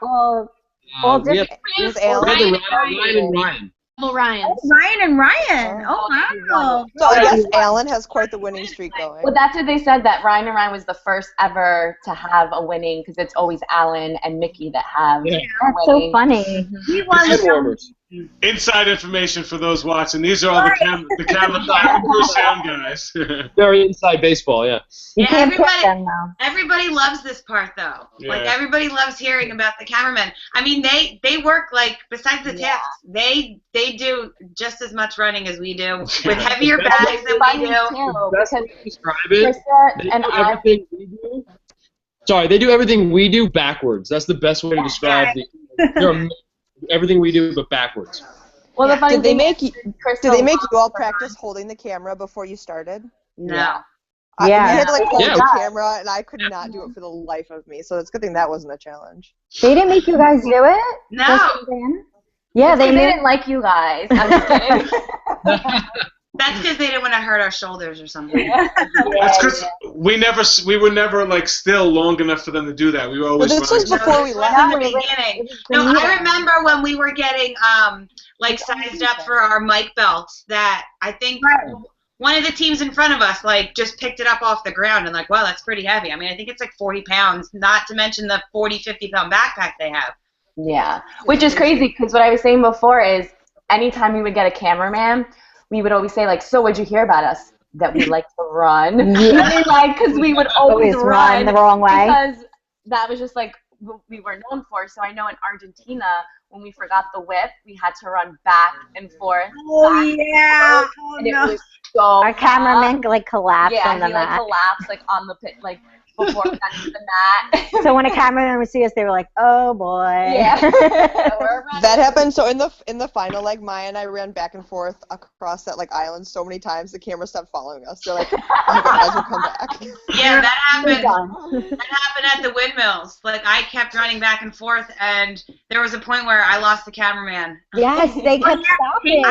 Speaker 2: All different.
Speaker 8: It was Alan.
Speaker 5: Ryan and Ryan.
Speaker 7: Ryan.
Speaker 9: Ryan and Ryan. Oh wow.
Speaker 8: So I guess Alan has quite the winning streak going.
Speaker 4: Well, that's what they said, that Ryan and Ryan was the first ever to have a winning, because it's always Alan and Mickey that have
Speaker 2: That's so funny.
Speaker 9: We won.
Speaker 1: inside information for those watching. These are all the camera sound guys.
Speaker 5: Very inside baseball, yeah.
Speaker 2: You can't pick
Speaker 3: everybody,
Speaker 2: them though.
Speaker 3: everybody loves this part though.
Speaker 1: Yeah.
Speaker 3: Like everybody loves hearing about the cameramen. I mean, they work like besides the tips, they do just as much running as we do with heavier bags than we do.
Speaker 5: Best way to describe it.
Speaker 4: Krista and I.
Speaker 5: Everything we do. Sorry, they do everything we do backwards. That's the best way to describe everything we do, but backwards.
Speaker 4: Well, the funny
Speaker 8: Did they
Speaker 4: thing
Speaker 8: make
Speaker 4: is,
Speaker 8: you?
Speaker 4: Krista
Speaker 8: Did they make you all
Speaker 4: loves to
Speaker 8: practice
Speaker 4: run.
Speaker 8: holding the camera before you started?
Speaker 3: No.
Speaker 8: We
Speaker 2: Yeah.
Speaker 8: had to like hold
Speaker 5: Yeah.
Speaker 8: the camera, and I could not do it for the life of me. So it's a good thing that wasn't a challenge.
Speaker 2: They didn't make you guys do it?
Speaker 3: No.
Speaker 2: Yeah,
Speaker 4: They
Speaker 2: they made
Speaker 4: didn't like you guys. I'm just kidding.
Speaker 3: That's because they didn't want to hurt our shoulders or something.
Speaker 1: That's because we were never like still long enough for them to do that. We were always
Speaker 8: But this was
Speaker 1: running.
Speaker 8: before we
Speaker 3: This
Speaker 8: left.
Speaker 3: was in the beginning. No, I remember when we were getting like sized up for our mic belts that I think one of the teams in front of us like just picked it up off the ground and like, wow, that's pretty heavy. I mean, I think it's like 40 pounds, not to mention the 40, 50-pound backpack they have.
Speaker 4: Yeah, which is crazy because what I was saying before is anytime we would get a cameraman, we would always say like, so what'd you hear about us? That we like to run.
Speaker 2: Yeah.
Speaker 4: Like, because we would always
Speaker 2: run the wrong way.
Speaker 4: Because that was just like what we were known for. So I know in Argentina, when we forgot the whip, we had to run back and forth.
Speaker 9: Oh yeah.
Speaker 4: And it was so
Speaker 2: Our cameraman like collapsed
Speaker 4: yeah,
Speaker 2: on the
Speaker 4: he like
Speaker 2: mat.
Speaker 4: collapsed like on the pit, like before we got to the mat.
Speaker 2: So when a cameraman would see us, they were like, "Oh boy."
Speaker 4: Yeah. So we're running.
Speaker 8: That happened. So in the final leg, Maya and I ran back and forth across that like island so many times the camera stopped following us. They're like, "Oh my God, guys will come back."
Speaker 3: Yeah, that happened.
Speaker 2: Done.
Speaker 3: That happened at the windmills. Like I kept running back and forth, and there was a point where I lost the cameraman.
Speaker 2: Yes, they kept stopping.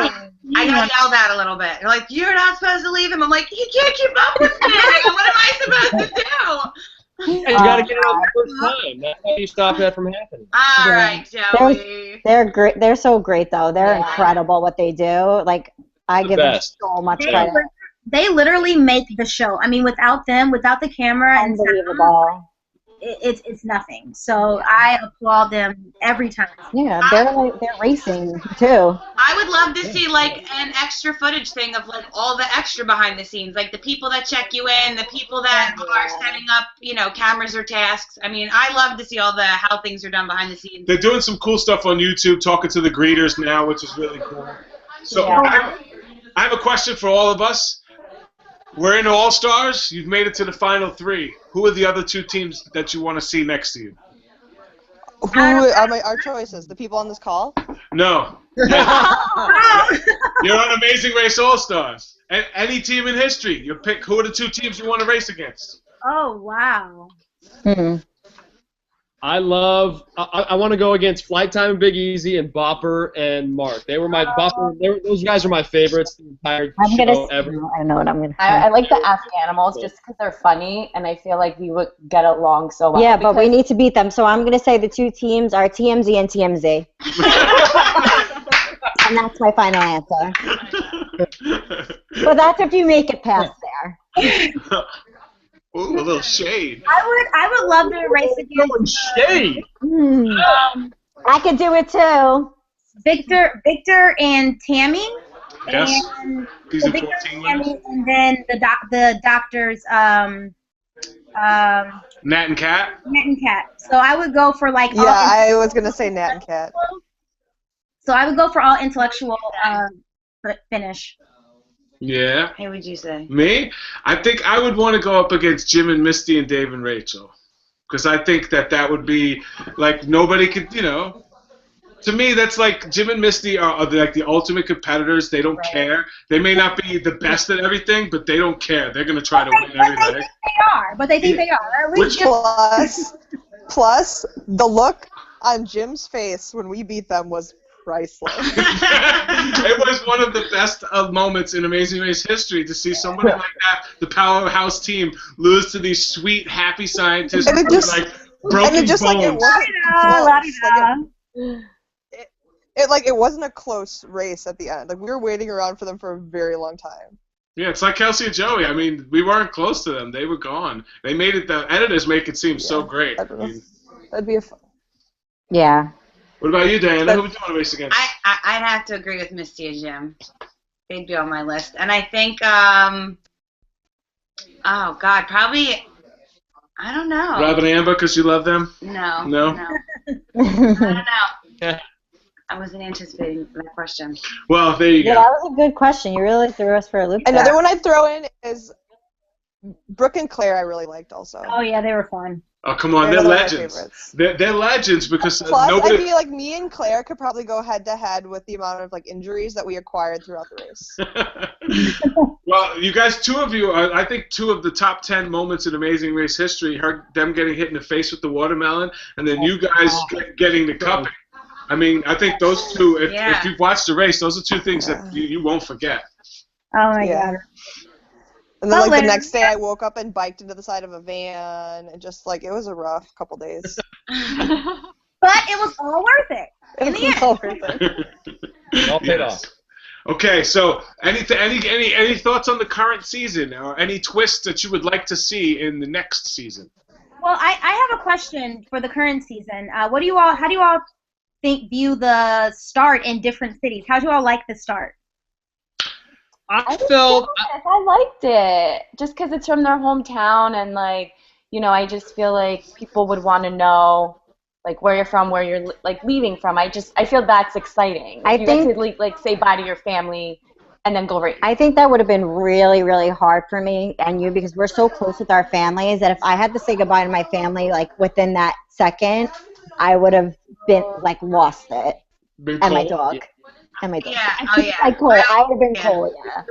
Speaker 3: I got yelled at a little bit. They're like, "You're not supposed to leave him." I'm like, "He can't keep up with me. What am I supposed to do?"
Speaker 5: You gotta get it out the first time. That's how you stop that from happening.
Speaker 3: All right, Joey.
Speaker 2: They're great. They're so great, though. They're
Speaker 4: Yeah.
Speaker 2: incredible what they do. Like I
Speaker 5: The
Speaker 2: give them
Speaker 5: best.
Speaker 2: so much
Speaker 9: They,
Speaker 2: credit.
Speaker 9: they literally make the show. I mean, without them, without the camera and sound,
Speaker 2: Unbelievable.
Speaker 9: it's nothing. So I applaud them every time.
Speaker 2: Yeah, they're racing too.
Speaker 3: I would love to see like an extra footage thing of like all the extra behind the scenes, like the people that check you in, the people that are setting up, you know, cameras or tasks. I mean, I love to see all the how things are done behind the scenes.
Speaker 1: They're doing some cool stuff on YouTube, talking to the greeters now, which is really cool. So I have a question for all of us. We're in All-Stars. You've made it to the final three. Who are the other two teams that you want to see next to you?
Speaker 8: Who are our choices? The people on this call?
Speaker 1: No. You're on Amazing Race All-Stars. Any team in history. You pick who are the two teams you want to race against.
Speaker 9: Oh wow.
Speaker 5: I want to go against Flight Time and Big Easy and Bopper and Mark. They were my those guys are my favorites the entire show ever.
Speaker 2: I know what I'm gonna.
Speaker 4: I like the Ask Animals just because they're funny, and I feel like we would get along so well.
Speaker 2: Yeah, but we need to beat them. So I'm gonna say the two teams are TMZ and TMZ. And that's my final answer. But that's if you make it past there.
Speaker 1: Ooh, a little shade.
Speaker 9: I would love to race against
Speaker 5: Shade.
Speaker 2: I could do it too.
Speaker 9: Victor and Tammy.
Speaker 1: Yes.
Speaker 9: And
Speaker 1: Season
Speaker 9: Victor
Speaker 1: 14
Speaker 9: and
Speaker 1: winners.
Speaker 9: Tammy, and then the doctors
Speaker 1: Nat and Kat.
Speaker 9: Nat and Kat. So I would go for like
Speaker 8: Yeah, I was gonna say Nat and Kat.
Speaker 9: So I would go for all intellectual finish.
Speaker 1: Yeah.
Speaker 3: Hey, what'd you say?
Speaker 1: Me? I think I would want to go up against Jim and Misty and Dave and Rachel. Because I think that would be, like, nobody could, you know. To me, that's like Jim and Misty are like the ultimate competitors. They don't care. They may not be the best at everything, but they don't care. They're going to try to win everything.
Speaker 9: But they think they are.
Speaker 1: Which
Speaker 8: Plus, the look on Jim's face when we beat them was priceless.
Speaker 1: It was one of the best moments in Amazing Race history to see somebody like that, the powerhouse team, lose to these sweet, happy scientists
Speaker 8: And it
Speaker 1: with
Speaker 8: just-
Speaker 1: like broken
Speaker 8: and it just
Speaker 1: bones.
Speaker 8: like it wasn't close. It wasn't a close race at the end. Like we were waiting around for them for a very long time.
Speaker 1: Yeah, it's like Kelsey and Joey. I mean, we weren't close to them. They were gone. They made it. The editors make it seem so great. I mean,
Speaker 8: That'd be a fun.
Speaker 2: Yeah.
Speaker 1: What about you, Diana? Who would you want to race against?
Speaker 3: I'd have to agree with Misty and Jim. They'd be on my list. And I think, oh, God, probably, I don't know.
Speaker 1: Rob and Amber, because you love them?
Speaker 3: No.
Speaker 1: No?
Speaker 3: I don't know.
Speaker 1: Yeah.
Speaker 3: I wasn't anticipating that question.
Speaker 1: Well, there you go.
Speaker 2: Yeah, that was a good question. You really threw us for a loop.
Speaker 8: Another
Speaker 2: there.
Speaker 8: one I'd throw in is Brooke and Claire. I really liked also.
Speaker 9: Oh yeah, they were fun.
Speaker 1: Oh, come on, they're legends. They're legends because
Speaker 8: Plus,
Speaker 1: nobody...
Speaker 8: I feel like me and Claire could probably go head-to-head with the amount of like injuries that we acquired throughout the race.
Speaker 1: Well, you guys, two of you, I think two of the top 10 moments in Amazing Race history, them getting hit in the face with the watermelon, and then you guys getting the cupping. I mean, I think those two, if you've watched the race, those are two things that you won't forget.
Speaker 9: Oh my God.
Speaker 8: And then, like, the next day I woke up and biked into the side of a van, and just, like, it was a rough couple days.
Speaker 9: But it was all worth it. In the end.
Speaker 8: All worth it.
Speaker 5: All paid off.
Speaker 1: Okay, so any thoughts on the current season, or any twists that you would like to see in the next season?
Speaker 9: Well, I have a question for the current season. How do you all view the start in different cities? How do you all like the start?
Speaker 4: I liked it just because it's from their hometown, and like, you know, I just feel like people would want to know like where you're from, where you're like leaving from. I feel that's exciting.
Speaker 2: I think
Speaker 4: you could like say bye to your family and then go right.
Speaker 2: I think that would have been really, really hard for me and you because we're so close with our families that if I had to say goodbye to my family like within that second, I would have been like lost it. And my dog.
Speaker 5: Yeah.
Speaker 2: And my dog.
Speaker 3: Yeah. Oh yeah.
Speaker 2: I would have been cold. Yeah.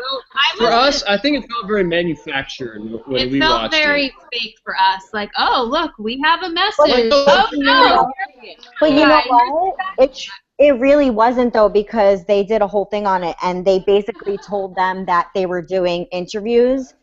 Speaker 5: For us, I think it felt very manufactured when we watched it.
Speaker 7: It felt very fake for us. Like, oh, look, we have a message. Oh, no.
Speaker 2: But you know what? It really wasn't, though, because they did a whole thing on it, and they basically told them that they were doing interviews.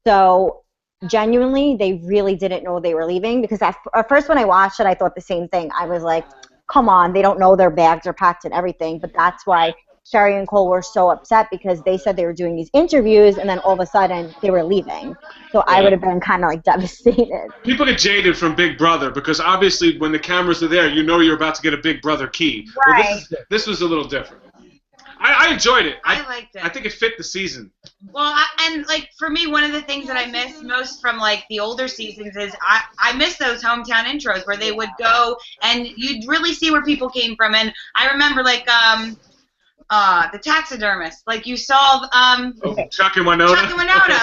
Speaker 2: So, genuinely, they really didn't know they were leaving. Because at first when I watched it, I thought the same thing. I was like, come on, they don't know their bags are packed and everything. But that's why Sherry and Cole were so upset because they said they were doing these interviews, and then all of a sudden they were leaving. So I would have been kind of like devastated.
Speaker 1: People get jaded from Big Brother because obviously when the cameras are there, you know you're about to get a Big Brother key.
Speaker 9: Right.
Speaker 1: Well, this was a little different. I enjoyed it.
Speaker 3: I liked it.
Speaker 1: I think it fit the season.
Speaker 3: Well, and like for me, one of the things that I miss most from like the older seasons is I miss those hometown intros where they would go and you'd really see where people came from. And I remember like the taxidermist, like you saw
Speaker 1: Chuck and Winona.
Speaker 3: Chuck and Winona,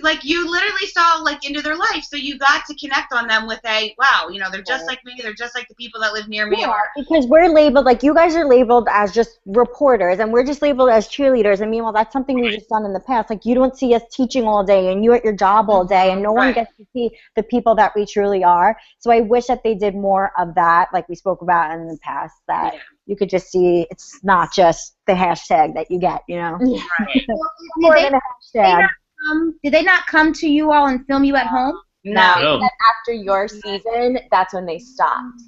Speaker 3: like you literally saw like into their life, so you got to connect on them with a wow, you know, they're just like me, they're just like the people that live near me.
Speaker 2: Yeah, because we're labeled, like you guys are labeled as just reporters, and we're just labeled as cheerleaders. And meanwhile, that's something we've just done in the past. Like you don't see us teaching all day, and you at your job all day, and no one gets to see the people that we truly are. So I wish that they did more of that, like we spoke about in the past, that you could just see it's not just the hashtag that you get, you know?
Speaker 9: Yeah.
Speaker 2: More than a hashtag.
Speaker 9: Did they not come to you all and film you at home?
Speaker 4: No. After your season, that's when they stopped.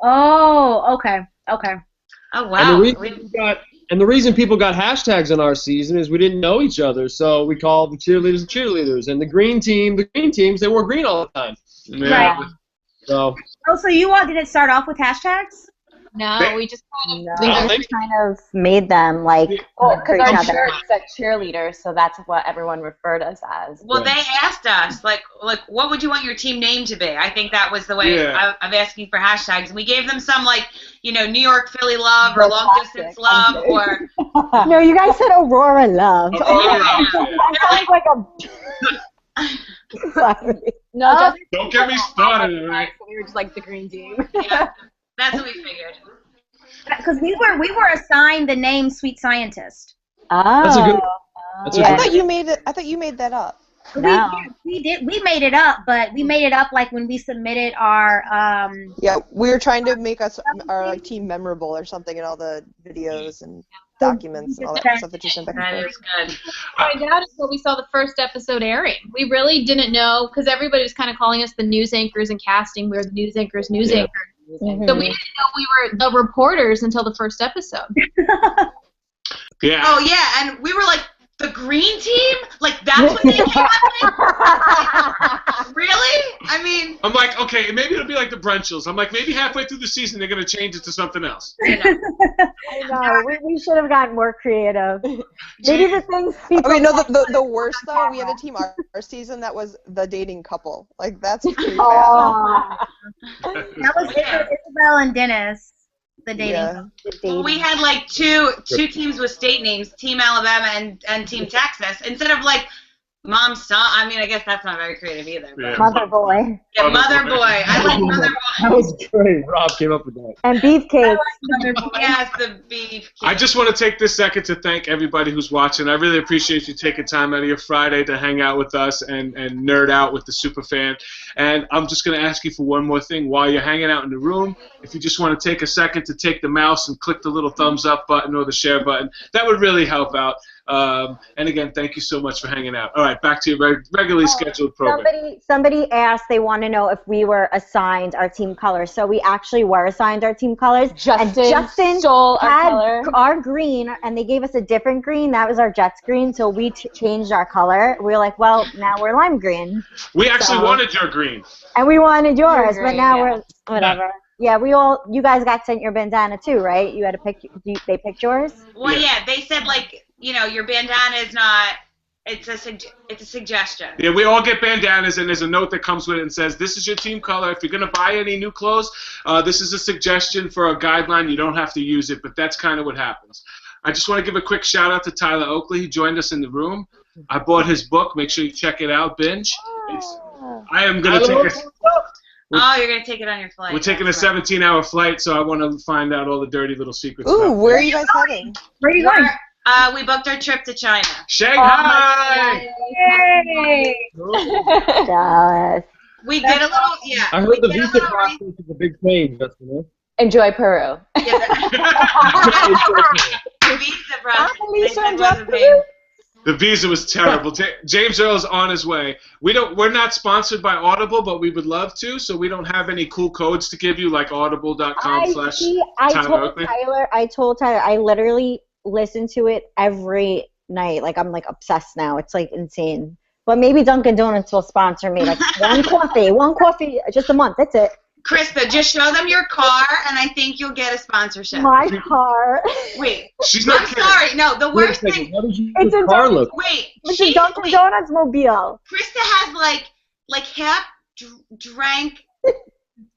Speaker 9: Oh, okay.
Speaker 3: Oh, wow.
Speaker 5: And the reason people got hashtags on our season is we didn't know each other, so we called the cheerleaders, and the green teams, they wore green all the time.
Speaker 1: Yeah.
Speaker 9: Right.
Speaker 5: So
Speaker 9: you all didn't start off with hashtags?
Speaker 7: No, we just kind of
Speaker 2: kind of made them like
Speaker 4: because
Speaker 2: for each
Speaker 4: our
Speaker 2: other.
Speaker 4: shirt said cheerleaders, so that's what everyone referred us as.
Speaker 3: Well, they asked us, like, what would you want your team name to be? I think that was the way of asking for hashtags. And we gave them some, like, you know, New York, Philly love, or long distance love, or...
Speaker 2: No, you guys said Aurora love.
Speaker 3: They're
Speaker 2: like a... Sorry.
Speaker 4: No, just
Speaker 1: don't get me started. Right?
Speaker 4: We were just like the green team.
Speaker 3: Yeah, that's what we figured.
Speaker 9: Because we were assigned the name Sweet Scientist.
Speaker 2: Oh.
Speaker 5: That's a good.
Speaker 8: I thought you made it. I thought you made that up.
Speaker 2: No.
Speaker 9: We did. We made it up, but we made it up like when we submitted our.
Speaker 8: Yeah, we were trying to make our like team memorable or something in all the videos and documents and all that stuff that you sent back and
Speaker 3: That
Speaker 8: forth.
Speaker 3: is good.
Speaker 7: find out until we saw the first episode airing. We really didn't know because everybody was kind of calling us the news anchors and casting. We were the news anchors.
Speaker 2: Mm-hmm.
Speaker 7: So we didn't know we were the reporters until the first episode.
Speaker 1: Yeah.
Speaker 3: Oh yeah, and we were like the green team. Like That's what they came up with? Really? I mean.
Speaker 1: I'm like, okay, maybe it'll be like the Brunchels. I'm like, maybe halfway through the season they're going to change it to something else.
Speaker 2: I know. We should have gotten more creative. Maybe the things people.
Speaker 8: I mean, no, the worst though, we had a team our season that was the dating couple. Like, that's pretty bad.
Speaker 9: That was Isabel and Dennis, the dating.
Speaker 8: Yeah.
Speaker 3: Well, we had like two teams with state names, Team Alabama and Team Texas, instead of like mom, son. I mean, I guess that's not very creative either.
Speaker 1: Yeah.
Speaker 2: Mother boy.
Speaker 3: Yeah, Mother Boy. I like Mother Boy.
Speaker 5: That was great. Rob came up with that.
Speaker 2: And beefcake.
Speaker 3: Yes, the beef.
Speaker 1: I just want to take this second to thank everybody who's watching. I really appreciate you taking time out of your Friday to hang out with us and nerd out with the Superfan. And I'm just going to ask you for one more thing. While you're hanging out in the room, if you just want to take a second to take the mouse and click the little thumbs up button or the share button, that would really help out. And again, thank you so much for hanging out. All right, back to your regularly scheduled program.
Speaker 2: Somebody asked, they want to know if we were assigned our team colors. So we actually were assigned our team colors. Justin
Speaker 4: stole our
Speaker 2: had
Speaker 4: color.
Speaker 2: our green, and they gave us a different green. That was our Jets green, so we changed our color. We were like, well, now we're lime green.
Speaker 1: We actually wanted your green.
Speaker 2: And we wanted yours,
Speaker 4: green,
Speaker 2: but now
Speaker 4: yeah.
Speaker 2: we're whatever. Yeah, you guys got sent your bandana too, right? You had to pick. They picked yours.
Speaker 3: Well, yeah, they said like, you know, your bandana is not. It's a suggestion.
Speaker 1: Yeah, we all get bandanas, and there's a note that comes with it and says, this is your team color. If you're going to buy any new clothes, this is a suggestion for a guideline. You don't have to use it, but that's kind of what happens. I just want to give a quick shout-out to Tyler Oakley. He joined us in the room. I bought his book. Make sure you check it out, Binge. I am going to take a...
Speaker 3: Oh, you're going to take it on your flight.
Speaker 1: We're taking a 17-hour flight, so I want to find out all the dirty little secrets.
Speaker 8: Ooh, where are you guys heading?
Speaker 9: Where are you going?
Speaker 3: We booked our trip to China.
Speaker 1: Shanghai!
Speaker 9: Yay!
Speaker 2: Jealous.
Speaker 3: We did a little, yeah.
Speaker 5: I heard the visa process is a big pain, Justin.
Speaker 4: Enjoy Peru.
Speaker 3: The visa process. They said wasn't paid.
Speaker 1: The visa was terrible. James Earl's on his way. We're not sponsored by Audible, but we would love to. So we don't have any cool codes to give you, like audible.com/Tyler.
Speaker 2: I told Tyler. I literally listen to it every night. Like, I'm like obsessed now. It's like insane. But maybe Dunkin' Donuts will sponsor me. Like one coffee, just a month. That's it.
Speaker 3: Krista, just show them your car, and I think you'll get a sponsorship.
Speaker 2: My car.
Speaker 3: Wait.
Speaker 1: She's not
Speaker 3: I'm
Speaker 1: kidding.
Speaker 3: sorry. No, the worst thing.
Speaker 5: What did you
Speaker 2: It's a
Speaker 5: car look?
Speaker 3: Wait.
Speaker 2: It's a Dunkin' Donuts mobile.
Speaker 3: Krista has like half drank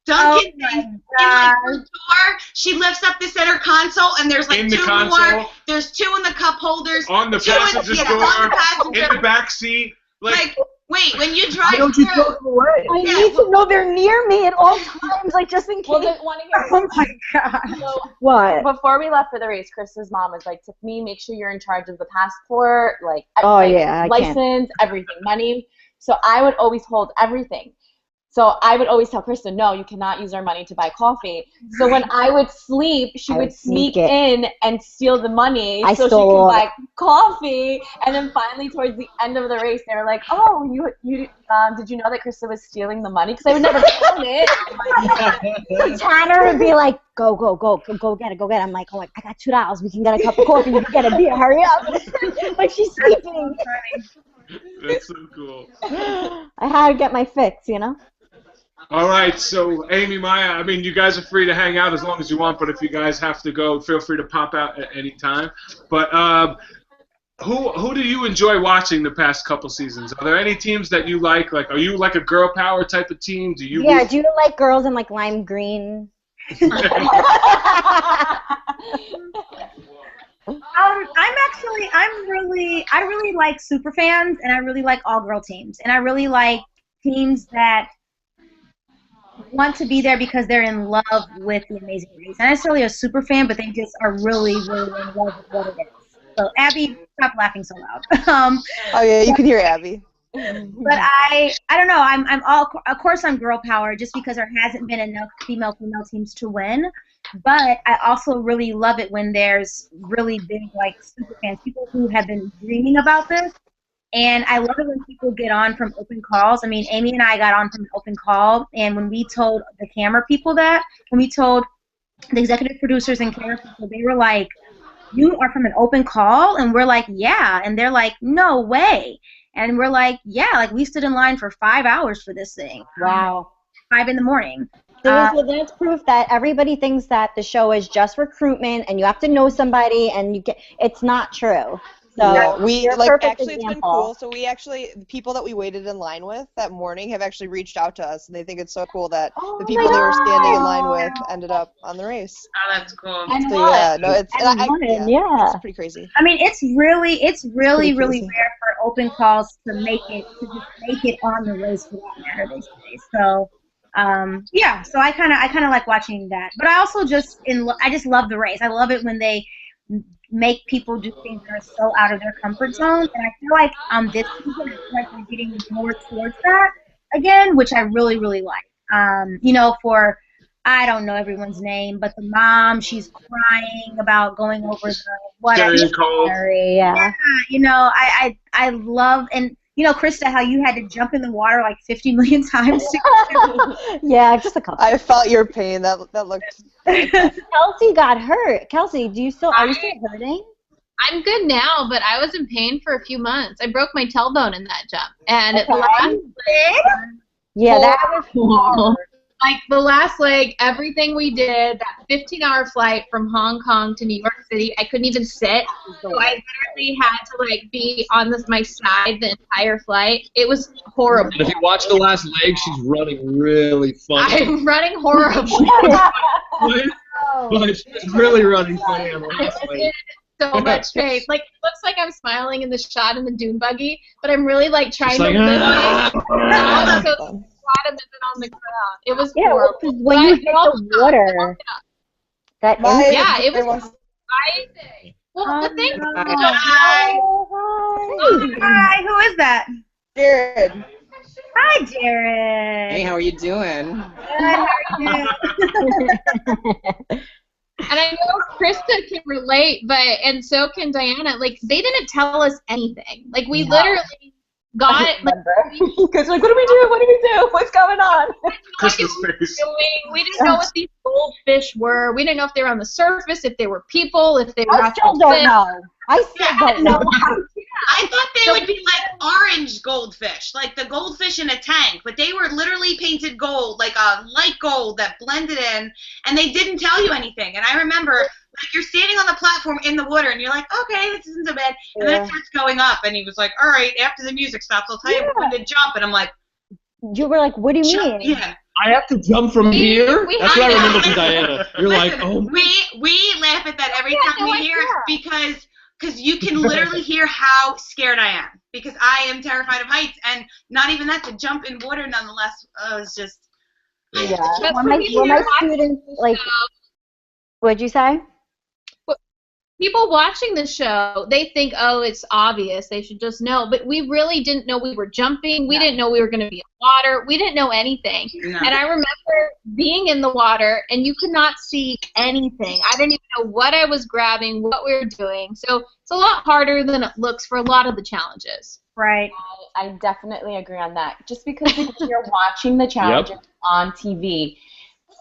Speaker 3: Dunkin' things in like her door. She lifts up the center console, and there's like
Speaker 1: In the
Speaker 3: two
Speaker 1: console.
Speaker 3: more. There's two in the cup holders.
Speaker 1: On the
Speaker 3: two in-
Speaker 1: passenger
Speaker 3: yeah,
Speaker 1: door,
Speaker 3: on the passenger.
Speaker 1: in the back seat.
Speaker 3: Like, wait, when you drive
Speaker 5: Why don't you
Speaker 3: through.
Speaker 5: throw them away?
Speaker 2: I need to know they're near me at all times, like just in case.
Speaker 4: Well, then want to hear
Speaker 2: Oh my god.
Speaker 4: So,
Speaker 2: What?
Speaker 4: before we left for the race, Krista's mom was like, Tiffany, make sure you're in charge of the passport, like,
Speaker 2: Oh,
Speaker 4: like,
Speaker 2: yeah, I can't.
Speaker 4: license, everything, money. So I would always hold everything. So I would always tell Krista, no, you cannot use our money to buy coffee. So when I would sleep, she
Speaker 2: I
Speaker 4: would
Speaker 2: would sneak
Speaker 4: sneak
Speaker 2: it.
Speaker 4: in and steal the money
Speaker 2: I
Speaker 4: so she
Speaker 2: stole
Speaker 4: could
Speaker 2: all
Speaker 4: buy coffee. And then finally, towards the end of the race, they were like, oh, you did you know that Krista was stealing the money? Because I would never count it.
Speaker 2: Tanner would be like, go get it. I'm like, oh, I got $2. We can get a cup of coffee. You can get a beer. Hurry up. Like she's sleeping.
Speaker 1: That's so cool.
Speaker 2: I had to get my fix, you know?
Speaker 1: All right, so Amy, Maya, I mean, you guys are free to hang out as long as you want, but if you guys have to go, feel free to pop out at any time. But who do you enjoy watching the past couple seasons? Are there any teams that you like? Like, are you like a girl power type of team? Do you?
Speaker 2: Yeah, do you like girls in like lime green?
Speaker 9: I really like super fans, and I really like all girl teams, and I really like teams that want to be there because they're in love with the Amazing Race. Not necessarily a super fan, but they just are really, really in love with what it is. So Abby, stop laughing so loud.
Speaker 8: Oh yeah, you can hear Abby.
Speaker 9: But I don't know. I'm all, of course, I'm girl power just because there hasn't been enough female teams to win. But I also really love it when there's really big like super fans, people who have been dreaming about this. And I love it when people get on from open calls. I mean, Amy and I got on from an open call, and when we told the camera people that, when we told the executive producers and camera people, they were like, "You are from an open call?" And we're like, "Yeah." And they're like, "No way." And we're like, yeah, like we stood in line for 5 hours for this thing.
Speaker 2: Wow.
Speaker 9: 5 in the morning.
Speaker 2: Well, that's proof that everybody thinks that the show is just recruitment and you have to know somebody and it's not true. So
Speaker 8: yeah, we
Speaker 2: you're a
Speaker 8: like
Speaker 2: perfect
Speaker 8: actually it's been
Speaker 2: example.
Speaker 8: cool. So we actually the people that we waited in line with that morning have actually reached out to us and they think it's so cool that the people they were standing in line with ended up on the race.
Speaker 3: Oh, that's cool.
Speaker 2: And
Speaker 8: So yeah, no, it's
Speaker 2: yeah.
Speaker 8: it's pretty crazy.
Speaker 9: I mean, it's really
Speaker 8: pretty
Speaker 9: really
Speaker 8: crazy.
Speaker 9: rare for open calls to just make it on the race for that matter, they say. So yeah, so I kind of like watching that, but I also I just love the race. I love it when they make people do things that are so out of their comfort zone, and I feel like on this season, I feel like we're getting more towards that again, which I really really like. You know, for I don't know everyone's name, but the mom, she's crying about going over the whatever.
Speaker 2: Yeah.
Speaker 9: You know, I love, and you know, Krista, how you had to jump in the water like 50 million times.
Speaker 2: Yeah, just a couple.
Speaker 8: I felt your pain. That looked.
Speaker 2: Kelsey got hurt. Kelsey, are you still hurting?
Speaker 7: I'm good now, but I was in pain for a few months. I broke my tailbone in that jump, and the last
Speaker 2: that was hard.
Speaker 7: Like the last leg, everything we did, that 15-hour flight from Hong Kong to New York City, I couldn't even sit. So I literally had to like be on my side the entire flight. It was horrible.
Speaker 5: If you watch the last leg, she's running really funny.
Speaker 7: I'm running horribly.
Speaker 5: But she's really running funny on the last leg.
Speaker 7: So much pain. Like it looks like I'm smiling in the shot in the dune buggy, but I'm really like trying to live it. On the ground. It was horrible.
Speaker 2: When you hit the water, that
Speaker 7: it was amazing. Well, the thing.
Speaker 9: Hi, who is that?
Speaker 8: Jared.
Speaker 9: Hi, Jared.
Speaker 10: Hey, how are you doing?
Speaker 9: Good. How are you?
Speaker 7: And I know Krista can relate, and so can Diana. Like they didn't tell us anything. Like we literally got it.
Speaker 4: Because like, what do we do? What do we do? What's going on?
Speaker 7: We didn't know what these goldfish were. We didn't know if they were on the surface, if they were people, if they were.
Speaker 2: I still don't know. I don't know.
Speaker 3: I thought they would be like orange goldfish, like the goldfish in a tank, but they were literally painted gold, like a light gold that blended in, and they didn't tell you anything. And I remember, like, you're standing on the platform in the water, and you're like, okay, this isn't so bad. And then it starts going up, and he was like, all right, after the music stops, I'll tell you when to jump. And I'm like,
Speaker 2: you were like, what do you mean?
Speaker 3: Yeah.
Speaker 5: I have to jump from here? That's what I remember from Diana. You're
Speaker 3: Listen,
Speaker 5: like, oh.
Speaker 3: We laugh at that every time we hear it because you can literally hear how scared I am because I am terrified of heights and not even that, to jump in water nonetheless was just.
Speaker 2: Yeah. When my students, like, what'd you say?
Speaker 7: People watching the show, they think, oh, it's obvious. They should just know. But we really didn't know we were jumping. We didn't know we were going to be in water. We didn't know anything. No. And I remember being in the water, and you could not see anything. I didn't even know what I was grabbing, what we were doing. So it's a lot harder than it looks for a lot of the challenges.
Speaker 9: Right.
Speaker 4: I definitely agree on that. Just because you're watching the challenges on TV,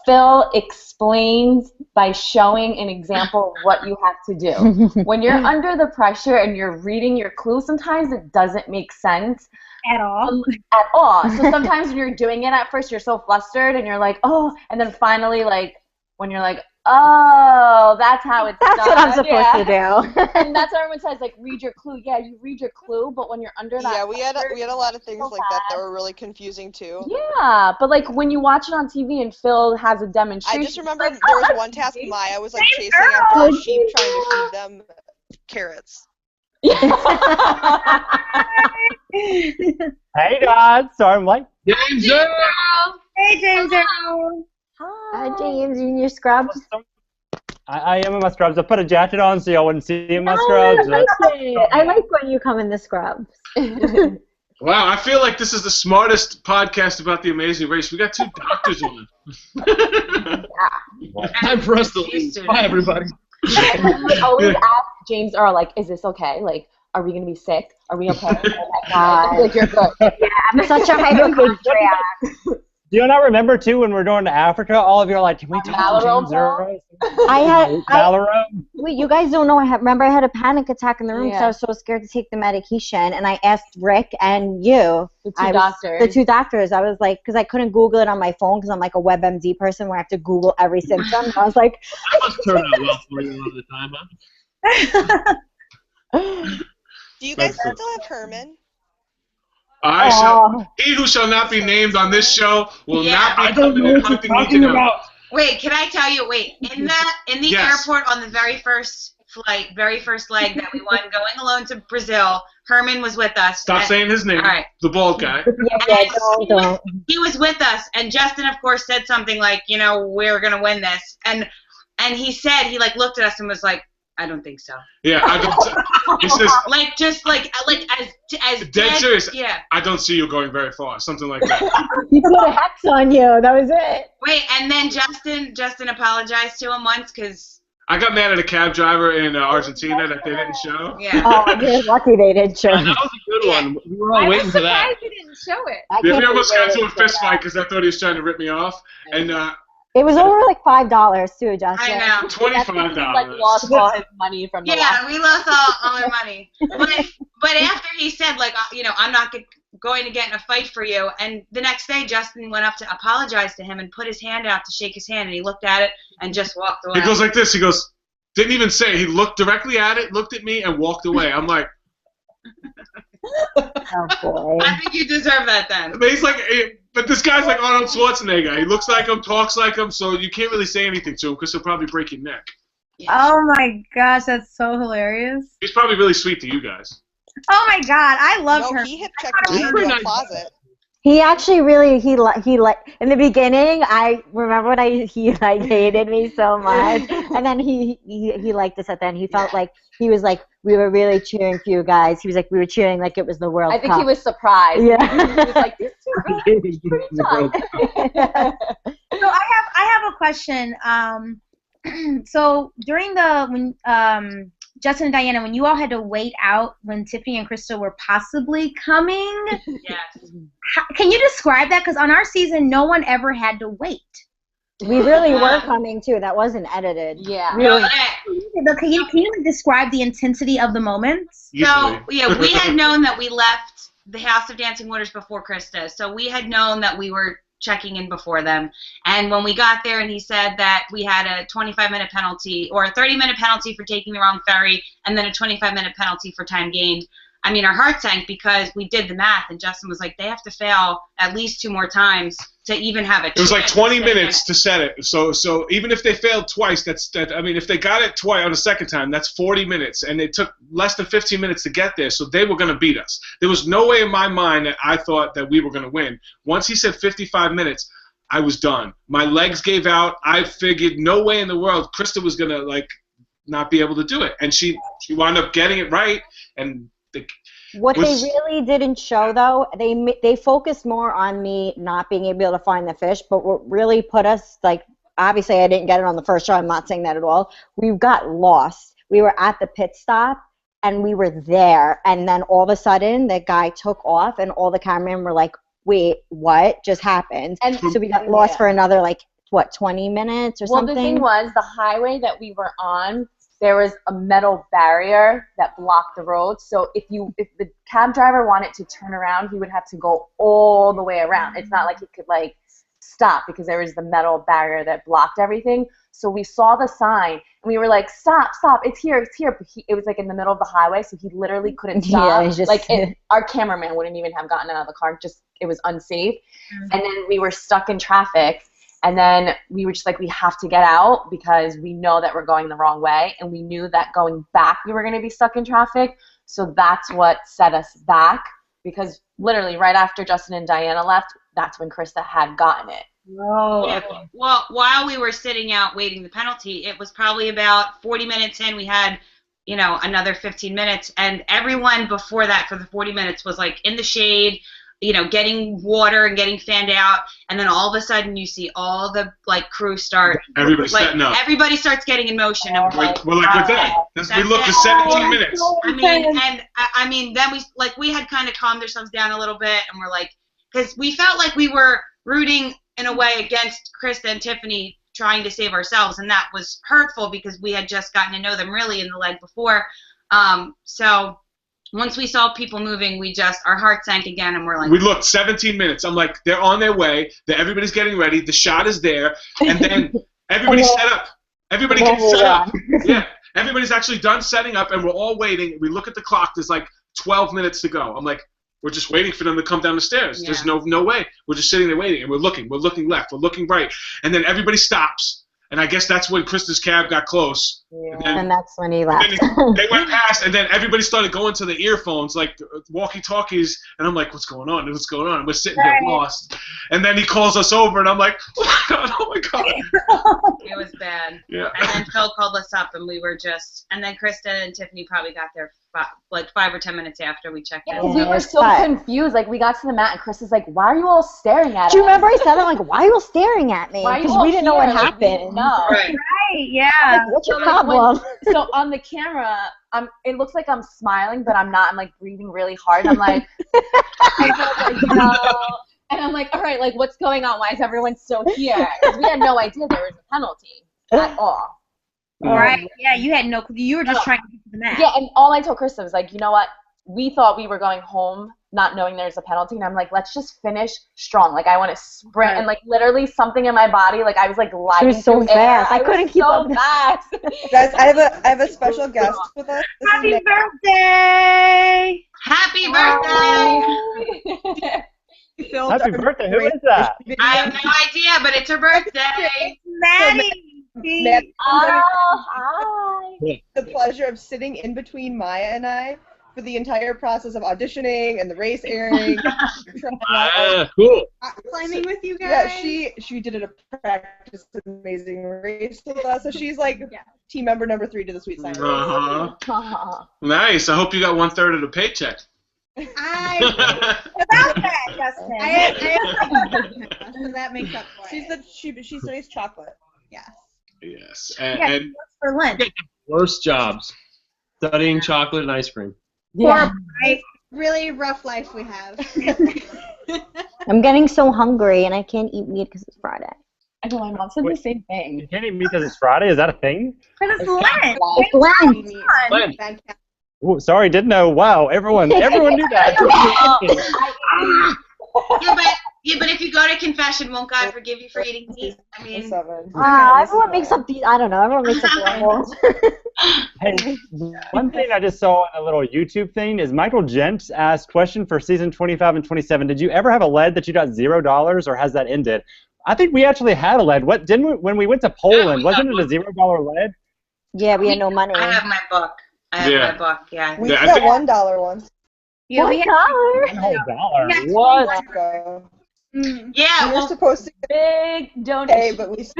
Speaker 4: Phil explains by showing an example of what you have to do. When you're under the pressure and you're reading your clue, sometimes it doesn't make sense.
Speaker 9: At all.
Speaker 4: At all. So sometimes when you're doing it at first, you're so flustered and you're like, oh, and then finally, like, when you're like, oh, that's how it's done.
Speaker 2: That's what I'm supposed to do.
Speaker 4: And that's what everyone says, like, read your clue. Yeah, you read your clue, but when you're under that
Speaker 8: Yeah, we had a lot of things like that were really confusing too.
Speaker 4: Yeah, but like when you watch it on TV and Phil has a demonstration.
Speaker 8: I just remember there was one task Maya was like chasing after a sheep trying to feed them carrots.
Speaker 11: Hey guys, sorry I'm late.
Speaker 5: James!
Speaker 9: Hey, James.
Speaker 2: Hi, James. You in your scrubs?
Speaker 11: I am in my scrubs. I put a jacket on so y'all wouldn't see in my scrubs.
Speaker 2: I like when you come in the scrubs.
Speaker 1: Wow, I feel like this is the smartest podcast about the Amazing Race. We got two doctors on.
Speaker 5: Time for us to leave. Bye, everybody.
Speaker 4: I always ask James, or like, is this okay? Like, are we gonna be sick? Are we okay? Oh my God. Like, you're good.
Speaker 2: Yeah, I'm such a hypochondriac.
Speaker 11: Do you not remember too when we're going to Africa? All of you are like, can we talk to James Earl?
Speaker 2: Wait, you guys don't know. Remember I had a panic attack in the room because I was so scared to take the medication, and I asked Rick and you, the two doctors. I was like, because I couldn't Google it on my phone because I'm like a WebMD person where I have to Google every symptom. I was like,
Speaker 5: that must turn out well for you a lot of the time, huh?
Speaker 8: Do you guys still have Herman?
Speaker 1: He who shall not be named on this show will not be coming and hunting me down.
Speaker 3: Wait, can I tell you? Wait, in the airport on the very first leg that we won, going alone to Brazil, Herman was with us.
Speaker 1: Stop saying his name. All right. The bald guy.
Speaker 2: Don't.
Speaker 3: He was with us, and Justin, of course, said something like, we're gonna win this, and he said, he like looked at us and was like, I don't think so.
Speaker 1: Yeah, I don't. He says,
Speaker 3: as
Speaker 1: dead serious.
Speaker 3: Yeah.
Speaker 1: I don't see you going very far. Something like that.
Speaker 2: He put a hex on you. That was it.
Speaker 3: Wait, and then Justin apologized to him once because
Speaker 1: I got mad at a cab driver in Argentina that they didn't show.
Speaker 3: Yeah.
Speaker 2: Oh, you're lucky they didn't show.
Speaker 5: That was a good one. We were all waiting for that.
Speaker 7: I was surprised he didn't show it.
Speaker 1: Yeah, we almost got into a fist fight because I thought he was trying to rip me off, and.
Speaker 2: It was over like $5 too, Justin.
Speaker 3: I know.
Speaker 1: $25.
Speaker 4: Like lost all his money from the
Speaker 3: we lost all our money. But after he said like, I'm not going to get in a fight for you, and the next day Justin went up to apologize to him and put his hand out to shake his hand, and he looked at it and just walked away.
Speaker 1: He goes like this. He goes, didn't even say. He looked directly at it, looked at me, and walked away. I'm like.
Speaker 2: Oh boy.
Speaker 3: I think you deserve that then.
Speaker 1: But he's like, but this guy's like Arnold Schwarzenegger. He looks like him, talks like him, so you can't really say anything to him because he'll probably break your neck.
Speaker 9: Oh my gosh, that's so hilarious.
Speaker 1: He's probably really sweet to you guys.
Speaker 9: Oh my god, I loved her.
Speaker 8: He hip checked me into a closet.
Speaker 2: He actually really he in the beginning. I remember when he hated me so much, and then he liked us at the end. He felt like he was like we were really cheering for you guys. He was like we were cheering like it was the World Cup.
Speaker 4: I think he was surprised.
Speaker 2: Yeah,
Speaker 4: he was like, "This is pretty tough."
Speaker 9: So I have a question. So during when Justin and Diana, when you all had to wait out when Tiffany and Krista were possibly coming,
Speaker 3: yes.
Speaker 9: Can you describe that? Because on our season, no one ever had to wait.
Speaker 2: We really were coming too. That wasn't edited.
Speaker 4: Yeah.
Speaker 2: Really.
Speaker 9: Can you describe the intensity of the moments?
Speaker 3: So yeah, we had known that we left the House of Dancing Waters before Krista, so we had known that we were checking in before them. And when we got there and he said that we had a 25-minute penalty or a 30-minute penalty for taking the wrong ferry and then a 25-minute penalty for time gained, I mean, our heart sank because we did the math and Justin was like, they have to fail at least 2 more times to even have a chance.
Speaker 1: It was like 20 minutes to set it. So even if they failed twice, I mean, if they got it twice on the second time, that's 40 minutes. And it took less than 15 minutes to get there, so they were going to beat us. There was no way in my mind that I thought that we were going to win. Once he said 55 minutes, I was done. My legs gave out. I figured no way in the world Krista was going to, like, not be able to do it. And she wound up getting it right. And
Speaker 2: what they really didn't show, though, they focused more on me not being able to find the fish, but what really put us, like, obviously I didn't get it on the first show. I'm not saying that at all. We got lost. We were at the pit stop, and we were there, and then all of a sudden the guy took off, and all the cameramen were like, wait, what just happened? And so we got lost for another, like, 20 minutes or something?
Speaker 4: Well, the thing was, the highway that we were on, there was a metal barrier that blocked the road. So if the cab driver wanted to turn around, he would have to go all the way around. It's not like he could like stop because there was the metal barrier that blocked everything. So we saw the sign and we were like, stop, it's here. But it was like in the middle of the highway, so he literally couldn't stop. Yeah, our cameraman wouldn't even have gotten out of the car. It was unsafe. Mm-hmm. And then we were stuck in traffic. And then we were just like, we have to get out because we know that we're going the wrong way. And we knew that going back, we were going to be stuck in traffic. So that's what set us back because literally right after Justin and Diana left, that's when Krista had gotten it.
Speaker 3: Oh, yeah. Okay. Well, while we were sitting out waiting the penalty, it was probably about 40 minutes in. We had, another 15 minutes. And everyone before that for the 40 minutes was like in the shade, getting water and getting fanned out, and then all of a sudden you see all the crew start.
Speaker 1: Everybody's setting up.
Speaker 3: Everybody starts getting in motion. And
Speaker 1: we're like with that. We looked at 17 minutes.
Speaker 3: I mean, then we had kind of calmed ourselves down a little bit, and we're like, because we felt like we were rooting in a way against Krista and Tiffany trying to save ourselves, and that was hurtful because we had just gotten to know them really in the leg before. So once we saw people moving, our heart sank again, and we're like,
Speaker 1: we looked 17 minutes. I'm like, they're on their way. Everybody's getting ready. The shot is there, and then everybody's set up. Everybody gets set up. Yeah, everybody's actually done setting up, and we're all waiting. We look at the clock. There's like 12 minutes to go. I'm like, we're just waiting for them to come down the stairs. Yeah. There's no way. We're just sitting there waiting, and we're looking left, we're looking right, and then everybody stops. And I guess that's when Krista's cab got close.
Speaker 2: Yeah. And that's when he left.
Speaker 1: They went past, and then everybody started going to the earphones, like walkie-talkies. And I'm like, what's going on? What's going on? And we're sitting there lost. And then he calls us over, and I'm like, oh, my God.
Speaker 3: It was bad.
Speaker 1: Yeah.
Speaker 3: And then Phil called us up, and we were just – and then Krista and Tiffany probably got there like 5 or 10 minutes after we checked in.
Speaker 4: Yeah, we were so confused. Like, we got to the mat, and Chris is like, why are you all staring at us?
Speaker 2: Do you remember I said that? Like, why are you all staring at me? Because we didn't know what happened.
Speaker 4: No.
Speaker 3: Right.
Speaker 9: Yeah.
Speaker 2: Like, what's your problem?
Speaker 4: So on the camera, it looks like I'm smiling, but I'm not. I'm like breathing really hard. I'm like, no. And I'm like, all right, like what's going on? Why is everyone still here? Because we had no idea there was a penalty at all.
Speaker 9: All right. Yeah, you had no clue. You were just trying to get to the mat.
Speaker 4: Yeah, and all I told Krista was like, you know what? We thought we were going home not knowing there's a penalty, and I'm like, let's just finish strong. Like, I want to sprint, and like literally something in my body, like I was like lagging.
Speaker 2: She was so fast. I couldn't keep up.
Speaker 4: Fast.
Speaker 8: Guys, I have a special guest with us.
Speaker 9: Happy birthday!
Speaker 3: Happy birthday!
Speaker 11: Happy birthday! Who is that?
Speaker 3: I have no idea, but it's her birthday.
Speaker 9: Maddie!
Speaker 2: Hi.
Speaker 8: The pleasure of sitting in between Maya and I for the entire process of auditioning and the race airing.
Speaker 5: Cool.
Speaker 9: Climbing with you guys.
Speaker 8: Yeah, she did a practice amazing race with us, so she's like team member number 3 to the Sweet Sign.
Speaker 1: Nice. I hope you got 1/3 of the paycheck.
Speaker 9: Without that, Justin. So that makes up for it.
Speaker 8: She studies chocolate.
Speaker 9: Yes.
Speaker 1: Yes.
Speaker 9: And for lunch.
Speaker 5: Worst jobs. Studying chocolate and ice cream.
Speaker 2: Yeah.
Speaker 9: Really rough life we have.
Speaker 2: I'm getting so hungry, and I can't eat meat because it's Friday.
Speaker 4: I know, my mom said the same thing.
Speaker 11: You can't eat meat because it's Friday? Is that a thing?
Speaker 9: Because it's Lent.
Speaker 2: It's Lent.
Speaker 11: Ooh, sorry, didn't know. Wow, everyone knew that.
Speaker 3: Yeah, but if you go to confession, won't God forgive you for eating meat? I mean,
Speaker 2: everyone makes up these. I don't know. Everyone makes up their rules.
Speaker 11: Hey, one thing I just saw in a little YouTube thing is Michael Gent asked, question for season 25 and 27. Did you ever have a lead that you got $0, or has that ended? I think we actually had a lead. What didn't we, when we went to Poland? Wasn't it a $0 lead?
Speaker 2: Yeah, we had no money.
Speaker 3: I have my book. My book. Yeah.
Speaker 8: We had $1 once.
Speaker 9: Yeah, we had
Speaker 11: $1. What?
Speaker 3: Yeah,
Speaker 8: we were supposed to
Speaker 4: big donation.
Speaker 8: but we
Speaker 2: the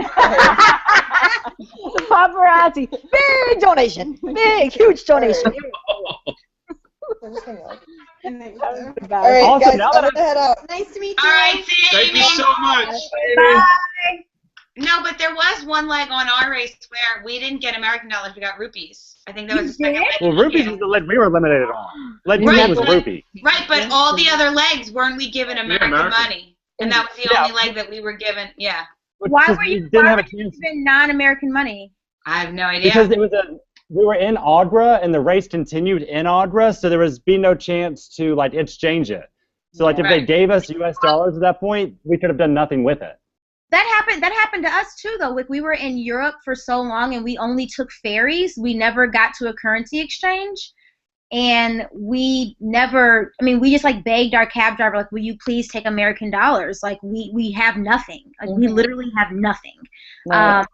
Speaker 2: paparazzi. Big donation. Big, huge donation.
Speaker 8: All right,
Speaker 11: Awesome.
Speaker 8: guys,
Speaker 11: Now
Speaker 8: I'm
Speaker 11: that
Speaker 8: gonna head out.
Speaker 9: Nice to meet you.
Speaker 3: All right, see
Speaker 1: Thank you so much.
Speaker 9: Bye.
Speaker 3: No, but there was one leg on our race where we didn't get American dollars, we got rupees. I think that was the second leg.
Speaker 11: Well, rupees is the lead we were eliminated on. Lead 2 was rupee.
Speaker 3: Right, but all the other legs weren't we given American money? And that was the only leg that we were given. Yeah.
Speaker 9: Why were you given non-American money?
Speaker 3: I have no idea.
Speaker 11: Because we were in Agra, and the race continued in Agra, so there was no chance to like exchange it. So like if they gave us US dollars at that point, we could have done nothing with it.
Speaker 9: That happened to us too, though. Like, we were in Europe for so long, and we only took ferries. We never got to a currency exchange, and we just like begged our cab driver, like, will you please take American dollars? Like, we have nothing. Like, we literally have nothing.
Speaker 2: Right.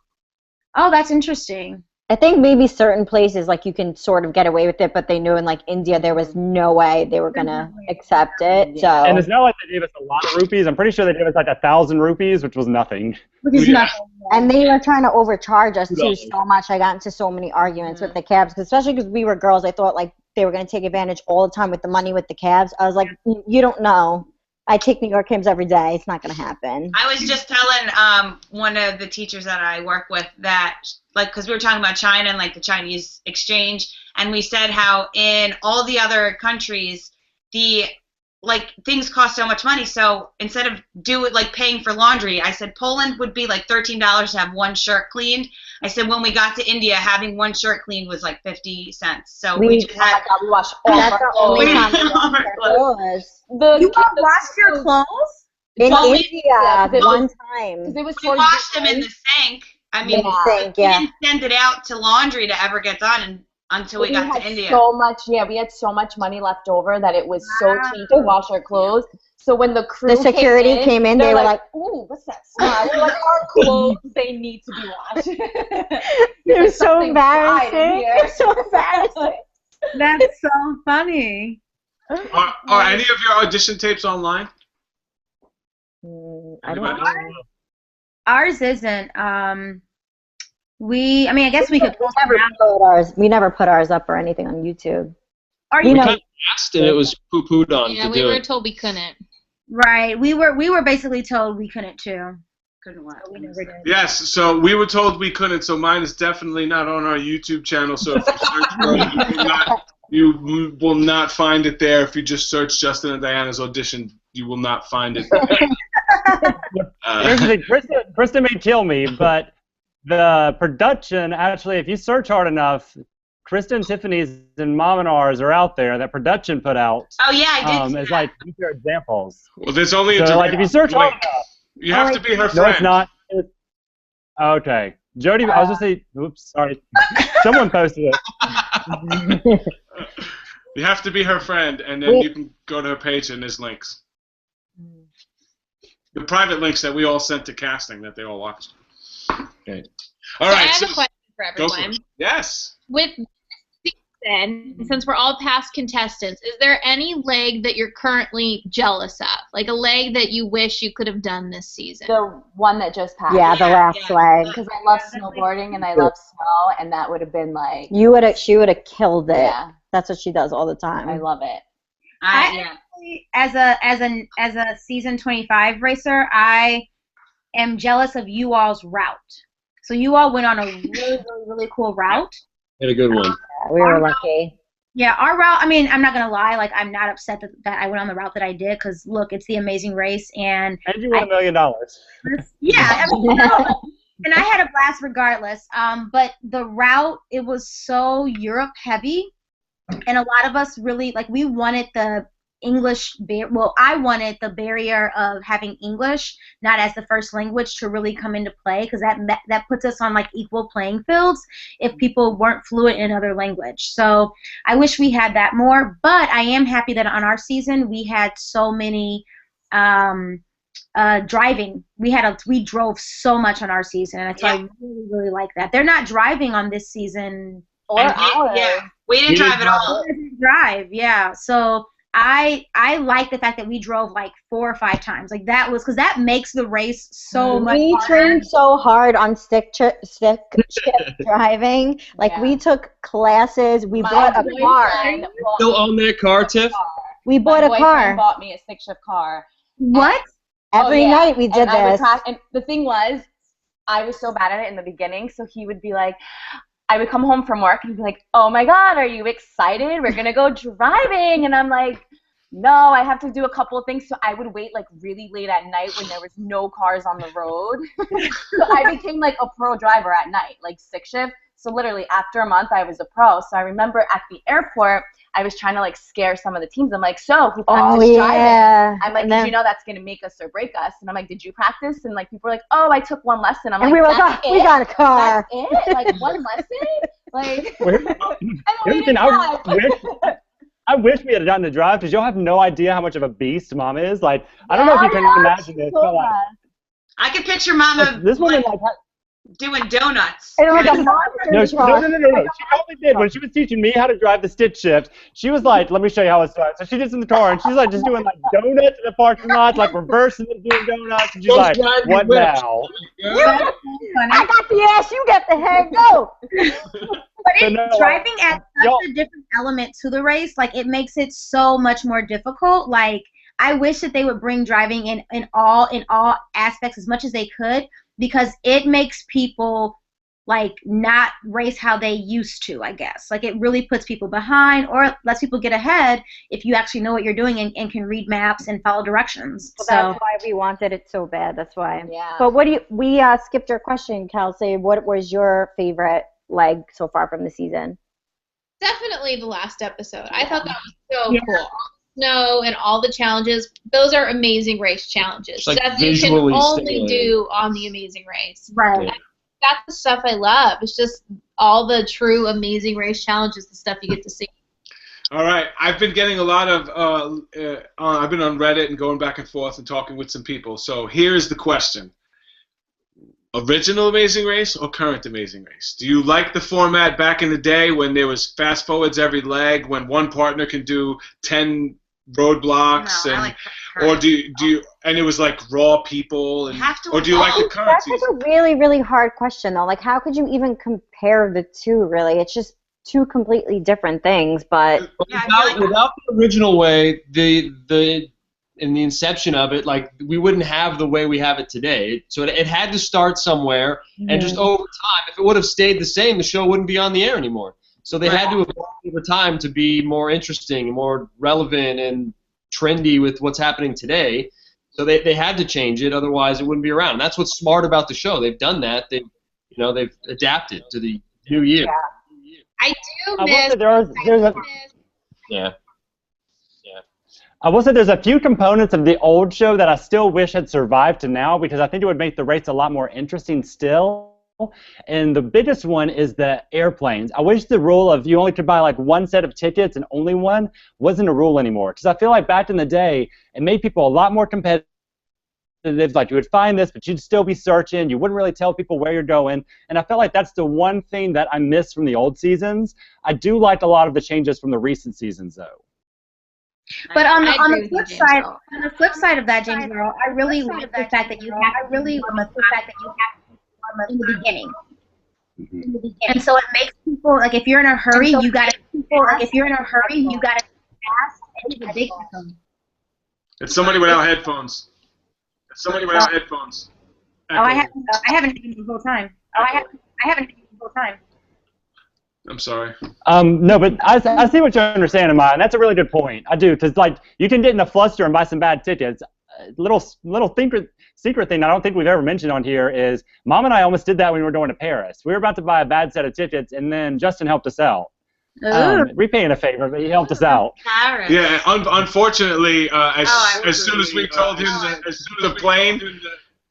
Speaker 9: Oh, that's interesting.
Speaker 2: I think maybe certain places, like, you can sort of get away with it, but they knew in, like, India there was no way they were going to accept it. So.
Speaker 11: And it's not like they gave us a lot of rupees. I'm pretty sure they gave us like 1,000 rupees, which was nothing.
Speaker 9: Which is nothing.
Speaker 2: And they were trying to overcharge us, too, so much. I got into so many arguments with the cabs, especially because we were girls. I thought, like, they were going to take advantage all the time with the money with the cabs. I was like, you don't know. I take New York cabs every day. It's not going to happen.
Speaker 3: I was just telling one of the teachers that I work with that, like, because we were talking about China and, like, the Chinese exchange, and we said how in all the other countries, the like things cost so much money. So instead of paying for laundry, I said Poland would be like $13 to have one shirt cleaned. I said when we got to India, having one shirt cleaned was like 50 cents. So we just had.
Speaker 4: We washed all
Speaker 2: That's
Speaker 4: our
Speaker 2: the only
Speaker 4: clothes.
Speaker 2: time we wash our clothes.
Speaker 9: You all washed your clothes?
Speaker 2: In
Speaker 3: Well,
Speaker 2: India, one time.
Speaker 4: Because it was
Speaker 3: We
Speaker 4: so
Speaker 3: washed them in the sink. I mean,
Speaker 2: sink,
Speaker 3: we
Speaker 2: yeah.
Speaker 3: didn't send it out to laundry to ever get done until we got
Speaker 4: had
Speaker 3: to India.
Speaker 4: So much, we had so much money left over that it was so cheap to wash our clothes. So when the crew
Speaker 2: security came in, they were like,
Speaker 4: "Ooh, what's that smell?" We're like, "Our clothes, they need to be washed."
Speaker 2: It was so embarrassing. It was so embarrassing.
Speaker 9: That's so funny.
Speaker 1: Are any of your audition tapes online?
Speaker 2: I don't know.
Speaker 9: Ours isn't. I guess we could post
Speaker 2: We never put ours up or anything on YouTube.
Speaker 9: Are
Speaker 5: We
Speaker 9: you
Speaker 5: kind of asked and it was poo-pooed on
Speaker 7: Yeah,
Speaker 5: to
Speaker 7: we
Speaker 5: do
Speaker 7: were
Speaker 5: it.
Speaker 7: told we couldn't.
Speaker 9: right? We were basically told we couldn't too.
Speaker 3: Couldn't what?
Speaker 9: We never did.
Speaker 1: Yes, so we were told we couldn't, so mine is definitely not on our YouTube channel, so if you search for it, you will not find it there. If you just search Justin and Diana's audition, you will not find it.
Speaker 11: Here's the thing, Krista may kill me, but the production, actually, if you search hard enough, Krista and Tiffany's and Mom and ours are out there that production put out.
Speaker 3: Oh yeah, I did.
Speaker 11: As like future examples.
Speaker 1: Well, there's only a
Speaker 11: So like if you search hard
Speaker 1: link.
Speaker 11: enough,
Speaker 1: You have to be her
Speaker 11: no,
Speaker 1: friend.
Speaker 11: it's not. Okay, Jody. I was just saying. Oops, sorry. Someone posted it.
Speaker 1: You have to be her friend, and then you can go to her page and there's links. The private links that we all sent to casting that they all watched. Okay. All
Speaker 7: So
Speaker 1: right.
Speaker 7: I have a question for
Speaker 1: Go for
Speaker 7: everyone.
Speaker 1: it. Yes.
Speaker 7: With this season, since we're all past contestants, is there any leg that you're currently jealous of? Like a leg that you wish you could have done this season?
Speaker 4: The one that just passed.
Speaker 2: Yeah, the last leg.
Speaker 4: Because I love snowboarding and I love snow, and that would have been like.
Speaker 2: She would have killed it.
Speaker 4: Yeah.
Speaker 2: That's what she does all the time.
Speaker 4: I love it.
Speaker 9: As a season 25 racer, I am jealous of you all's route. So you all went on a really, really, really cool route.
Speaker 5: Had a good one.
Speaker 2: Yeah, we were lucky.
Speaker 9: Yeah, our route, I mean, I'm not going to lie, like, I'm not upset that I went on the route that I did, because, look, it's the Amazing Race, and
Speaker 11: you won $1 million.
Speaker 9: yeah, and I had a blast regardless, but the route, it was so Europe-heavy, and a lot of us really, like, we wanted the English, I wanted the barrier of having English, not as the first language, to really come into play, because that puts us on like equal playing fields if people weren't fluent in another language. So I wish we had that more, but I am happy that on our season we had so many driving. We drove so much on our season, and so I really, really like that. They're not driving on this season.
Speaker 3: We didn't drive at all.
Speaker 9: We didn't drive, yeah. So I like the fact that we drove like 4 or 5 times. Like that was because that makes the race so much harder.
Speaker 2: We trained so hard on stick shift driving. Like we took classes. We bought a car.
Speaker 5: Still own that car, Tiff?
Speaker 2: We bought a car.
Speaker 4: My boyfriend bought me a stick shift car.
Speaker 9: What?
Speaker 2: Every night we did this.
Speaker 4: And the thing was, I was so bad at it in the beginning, so he would be like, I would come home from work and be like, oh my God, are you excited? We're going to go driving. And I'm like, no, I have to do a couple of things. So I would wait like really late at night when there was no cars on the road. So I became like a pro driver at night, like stick shift. So literally after a month, I was a pro. So I remember at the airport, I was trying to like scare some of the teams. I'm like, so who practiced driving? I'm like, did you know that's gonna make us or break us? And I'm like, did you practice? And like people were like, oh, I took one lesson. I'm
Speaker 2: and
Speaker 4: like,
Speaker 2: we were like, we got a car.
Speaker 4: That's it? Like one lesson? Like
Speaker 11: I wish we had gotten to drive because y'all have no idea how much of a beast Mom is. Like I don't know if you can imagine this. But, like,
Speaker 3: I can picture Mama
Speaker 11: this woman like
Speaker 3: doing donuts.
Speaker 2: It was a monster.
Speaker 11: No. She probably did. When she was teaching me how to drive the stitch shift, she was like, let me show you how it's done. So she gets in the car and she's like just doing like donuts in the parking lot, like reversing and doing donuts. And she's like, what now?
Speaker 2: I got the ass, you got the head, go.
Speaker 9: But driving adds such a different element to the race. Like it makes it so much more difficult. Like I wish that they would bring driving in all aspects as much as they could, because it makes people like not race how they used to, I guess. Like it really puts people behind or lets people get ahead if you actually know what you're doing and can read maps and follow directions.
Speaker 2: Well,
Speaker 9: so
Speaker 2: that's why we wanted it so bad. That's why.
Speaker 4: Yeah.
Speaker 2: But what do you? We skipped your question, Kelsey. What was your favorite leg so far from the season?
Speaker 7: Definitely the last episode. I thought that was so cool. Snow and all the challenges. Those are amazing race challenges.
Speaker 5: Like
Speaker 7: that you can
Speaker 5: visually
Speaker 7: only
Speaker 5: stimulating.
Speaker 7: do on the Amazing Race.
Speaker 9: right.
Speaker 5: Yeah.
Speaker 7: That's the stuff I love. It's just all the true Amazing Race challenges, the stuff you get to see.
Speaker 1: All right, I've been getting a lot of. I've been on Reddit and going back and forth and talking with some people. So here's the question: original Amazing Race or current Amazing Race? Do you like the format back in the day when there was fast forwards every leg, when one partner can do 10 roadblocks,
Speaker 3: No, I
Speaker 1: and
Speaker 3: like
Speaker 1: or do you and it was like raw people, and
Speaker 3: have to
Speaker 1: or do you like the
Speaker 3: evolve.
Speaker 1: current
Speaker 2: That's
Speaker 1: season?
Speaker 2: like a really, really hard question, though. Like, how could you even compare the two, really? It's just two completely different things, but...
Speaker 3: Yeah, I feel like
Speaker 5: Without the original way, in the inception of it, like, we wouldn't have the way we have it today. So it had to start somewhere, and just over time, if it would have stayed the same, the show wouldn't be on the air anymore. So they had to evolve over time to be more interesting and more relevant and trendy with what's happening today. So they had to change it, otherwise it wouldn't be around. And that's what's smart about the show. They've done that. They've adapted to the new year.
Speaker 7: I do
Speaker 11: I will
Speaker 7: miss.
Speaker 11: say there's a
Speaker 5: Yeah.
Speaker 11: I will say there's a few components of the old show that I still wish had survived to now, because I think it would make the race a lot more interesting still. And the biggest one is the airplanes. I wish the rule of you only could buy like one set of tickets and only one wasn't a rule anymore, because I feel like back in the day it made people a lot more competitive. Like, you would find this, but you'd still be searching. You wouldn't really tell people where you're going. And I felt like that's the one thing that I miss from the old seasons. I do like a lot of the changes from the recent seasons, though.
Speaker 9: But on
Speaker 7: I
Speaker 9: the
Speaker 7: agree
Speaker 9: flip
Speaker 7: with you,
Speaker 9: side,
Speaker 7: James.
Speaker 9: on the flip side of that, James Earl, I really like the fact that you have to be in the beginning. And so it makes people like if you're in a hurry, you gotta fast and the big one.
Speaker 1: It's somebody without headphones.
Speaker 9: Oh, I haven't taken the whole time.
Speaker 1: I'm sorry.
Speaker 11: No, but I see what you're understanding, Maya, and that's a really good point. I do, because like you can get in a fluster and buy some bad tickets. Little secret thing I don't think we've ever mentioned on here is Mom and I almost did that when we were going to Paris. We were about to buy a bad set of tickets, and then Justin helped us out. Repaying a favor, but he helped us out.
Speaker 3: Paris.
Speaker 1: Yeah, unfortunately,
Speaker 3: I
Speaker 1: as soon as we told him the plane,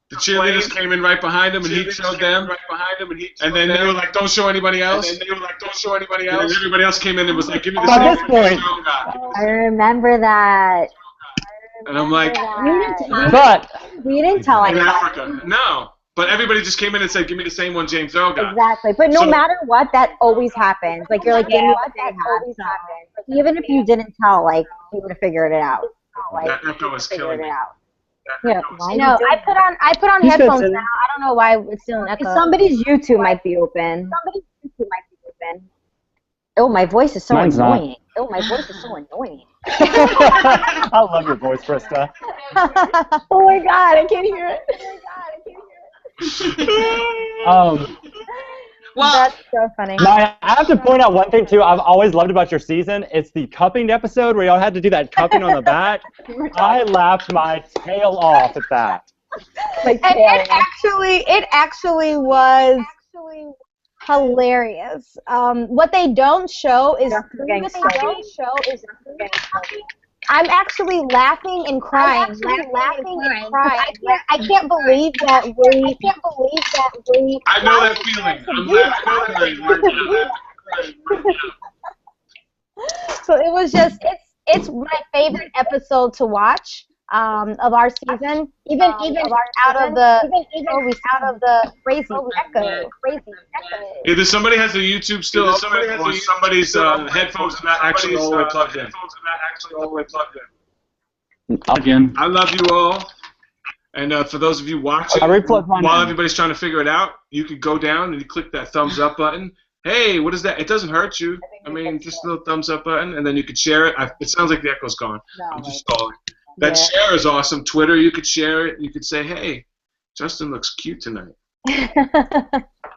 Speaker 1: the cheerleaders came in right behind him, and he showed them. And then they were like, "Don't show anybody else." And then everybody else came in and was like, "Give me the
Speaker 11: By
Speaker 1: same
Speaker 11: this point,
Speaker 2: I remember that.
Speaker 1: And I'm like,
Speaker 11: but
Speaker 2: We didn't tell
Speaker 1: in
Speaker 2: anybody.
Speaker 1: Africa, no. But everybody just came in and said, "Give me the same one James Earl got."
Speaker 2: Exactly. But no
Speaker 1: So-
Speaker 2: matter what, that always happens. Like, you're like, you know what, that always happens. Like, even if you didn't tell, like, you would have figured it out. Like,
Speaker 1: That echo is
Speaker 2: figured
Speaker 1: killing
Speaker 2: it
Speaker 1: me.
Speaker 2: out. Yeah,
Speaker 9: I know. I put on
Speaker 11: He's good,
Speaker 9: headphones
Speaker 11: Cindy.
Speaker 9: now. I don't know why it's still an echo.
Speaker 2: Somebody's YouTube might be open. Oh, my voice is so
Speaker 11: Mine's not.
Speaker 2: annoying. Oh, my voice is so annoying.
Speaker 11: I love your voice, Krista.
Speaker 2: Oh my God, I can't hear it.
Speaker 3: Well,
Speaker 2: That's so funny.
Speaker 11: Maya, I have to point out one thing too I've always loved about your season. It's the cupping episode where y'all had to do that cupping on the back. I laughed my tail off at that.
Speaker 2: Like,
Speaker 9: And it actually was hilarious. What they don't show is I'm actually laughing and crying. I can't believe that we.
Speaker 1: I know that feeling. I'm laughing.
Speaker 9: So it was just it's my favorite episode to watch of our season. Even out of the crazy echo.
Speaker 1: Either somebody has their YouTube still open, or somebody's headphones are not actually all the way plugged in.
Speaker 11: Again.
Speaker 1: I love you all. And for those of you watching,
Speaker 11: I replugged mine
Speaker 1: while
Speaker 11: in.
Speaker 1: everybody's trying to figure it out, you could go down and you click that thumbs up button. Hey, what is that? It doesn't hurt you. I mean, just a little thumbs up button, and then you could share it. It sounds like the echo's gone. I'm just stalling. That share is awesome. Twitter, you could share it. You could say, hey, Justin looks cute tonight.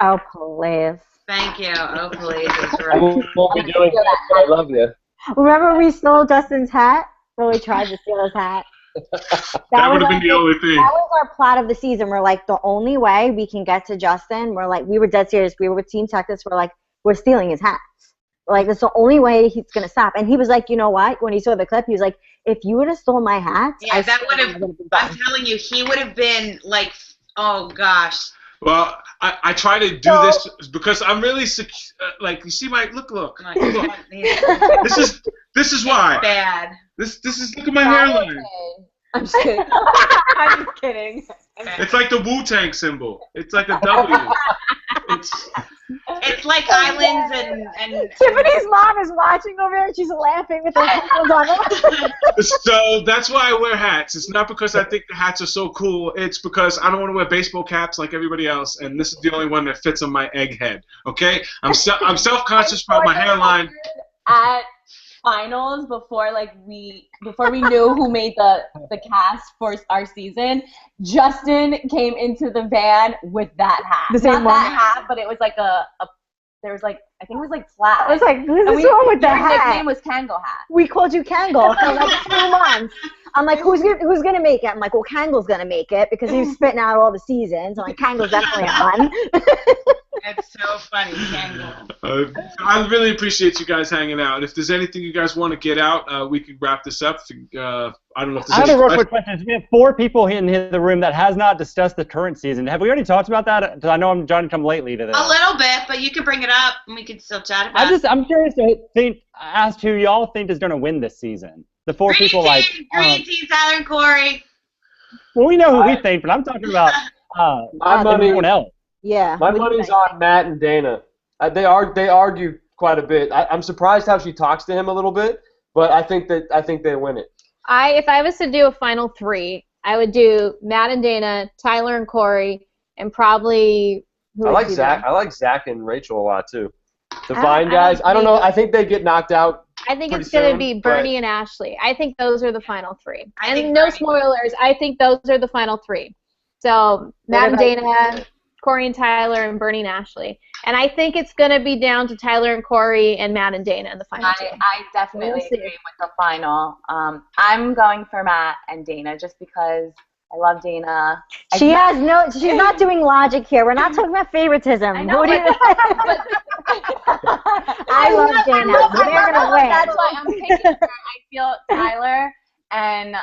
Speaker 2: Oh, please.
Speaker 3: Thank you. Oh, please. It's
Speaker 5: I
Speaker 3: right.
Speaker 5: won't be doing that, but I love you.
Speaker 2: Remember we stole Justin's hat? Well, we tried to steal his hat.
Speaker 1: That would have been the only thing.
Speaker 2: That was our plot of the season. We're like, the only way we can get to Justin, we were dead serious. We were with Team Texas. We're like, we're stealing his hats. We're like, that's the only way he's going to stop. And he was like, you know what? When he saw the clip, he was like, if you would have stolen my hats,
Speaker 3: yeah, that would have, I'm telling you, he would have been like, oh gosh.
Speaker 1: Well, I try to do this because I'm really like, you see my look. This is why.
Speaker 3: Bad.
Speaker 1: This is look at my hairline.
Speaker 4: I'm just kidding. I'm just kidding.
Speaker 1: It's like the Wu-Tang symbol. It's like a W.
Speaker 3: It's like islands and
Speaker 2: Tiffany's mom is watching over there and she's laughing with her hands on them.
Speaker 1: So that's why I wear hats. It's not because I think the hats are so cool. It's because I don't want to wear baseball caps like everybody else, and this is the only one that fits on my egg head. Okay? I'm self-conscious about my hairline.
Speaker 4: At finals, before we knew who made the cast for our season, Justin came into the van with that hat.
Speaker 2: The same
Speaker 4: Not
Speaker 2: one?
Speaker 4: that hat, but it was like there was like, I think it was like flat.
Speaker 2: I was like, who's wrong with the hat?
Speaker 4: Your nickname was Kangle Hat.
Speaker 2: We called you Kangle for like 2 months. I'm like, who's gonna make it? I'm like, well, Kangle's gonna make it because he was spitting out all the seasons. I'm like, Kangle's definitely on.
Speaker 3: It's so funny, Kangle.
Speaker 1: I really appreciate you guys hanging out. If there's anything you guys want to get out, we can wrap this up. I don't know if there's
Speaker 11: I have
Speaker 1: any
Speaker 11: a real quick question. We have 4 people in the room that has not discussed the current season. Have we already talked about that? Because I know I'm trying to come lately to this.
Speaker 3: A little bit, but you can bring it up and we can still chat about it.
Speaker 11: I'm curious to ask who y'all think is going to win this season. The 4 people
Speaker 3: Green team, Tyler and Corey.
Speaker 11: Well, we know who we think, but I'm talking about everyone else.
Speaker 2: Yeah.
Speaker 5: My money's on Matt and Dana. They argue quite a bit. I'm surprised how she talks to him a little bit, but I think they win it.
Speaker 7: If I was to do a final 3, I would do Matt and Dana, Tyler and Corey, and probably
Speaker 5: I like Zach and Rachel a lot too. The fine guys. I don't know. I think they get knocked out.
Speaker 7: I think it's going to be Bernie and Ashley. I think those are the final 3. And no spoilers. I think those are the final 3. So Matt and Dana, Corey and Tyler, and Bernie and Ashley. And I think it's going to be down to Tyler and Corey and Matt and Dana in the final 2.
Speaker 4: I definitely agree with the final. I'm going for Matt and Dana just because I love Dana.
Speaker 2: She's not doing logic here. We're not talking about favoritism. I know, I love Dana. They're going to win.
Speaker 4: That's why I'm picking her. I feel Tyler and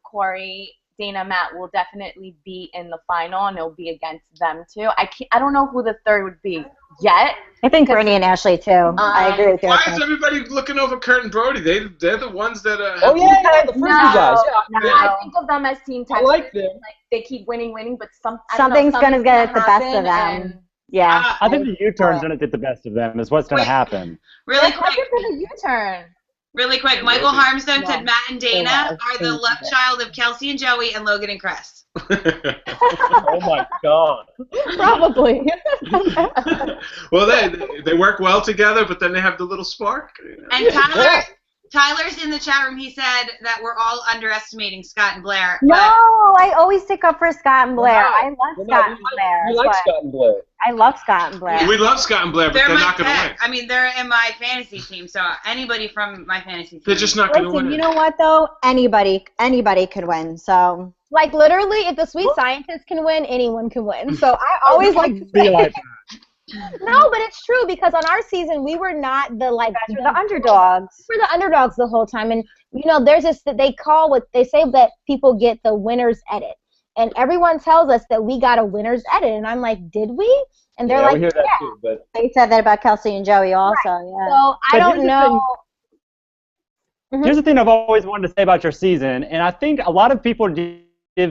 Speaker 4: Corey, Dana, Matt will definitely be in the final, and it'll be against them too. I don't know who the third would be yet.
Speaker 2: I think Bernie and Ashley too. I agree with you.
Speaker 1: Why is everybody looking over Kurt and Brody? They're the ones that are.
Speaker 5: Oh yeah, the Frisbee guys.
Speaker 4: No, I think of them as Team Texas.
Speaker 5: I like them.
Speaker 4: Like they keep winning, but
Speaker 2: something's gonna get the best of them. Yeah.
Speaker 11: I think the U-turn's gonna get the best of them. Is what's gonna happen.
Speaker 3: Really quick.
Speaker 4: U-turn.
Speaker 3: Really quick, Michael Harmstone said Matt and Dana are the love child of Kelsey and Joey and Logan and Chris.
Speaker 5: Oh my God.
Speaker 7: Probably.
Speaker 1: Well, they work well together, but then they have the little spark.
Speaker 3: And Tyler's in the chat room. He said that we're all underestimating Scott and Blair.
Speaker 2: No, I always stick up for Scott and Blair. I love Scott and Blair.
Speaker 5: You like Scott and Blair.
Speaker 2: I love Scott and Blair.
Speaker 1: We love Scott and Blair, but they're not going to win.
Speaker 3: I mean, they're in my fantasy team, so anybody from my fantasy team.
Speaker 1: They're just not going to win.
Speaker 2: You know what, though? Anybody could win, so.
Speaker 9: Like, literally, if the sweet scientist can win, anyone can win. So I always like to say
Speaker 11: like
Speaker 9: no, but it's true because on our season we were not the
Speaker 2: the underdogs.
Speaker 9: We're the underdogs the whole time, and there's this that they call what they say that people get the winner's edit, and everyone tells us that we got a winner's edit, and I'm like, did we? And they're like,
Speaker 5: we hear that too, but
Speaker 2: they said that about Kelsey and Joey also.
Speaker 9: Right.
Speaker 2: Yeah.
Speaker 9: So I don't know.
Speaker 11: Here's the thing I've always wanted to say about your season, and I think a lot of people give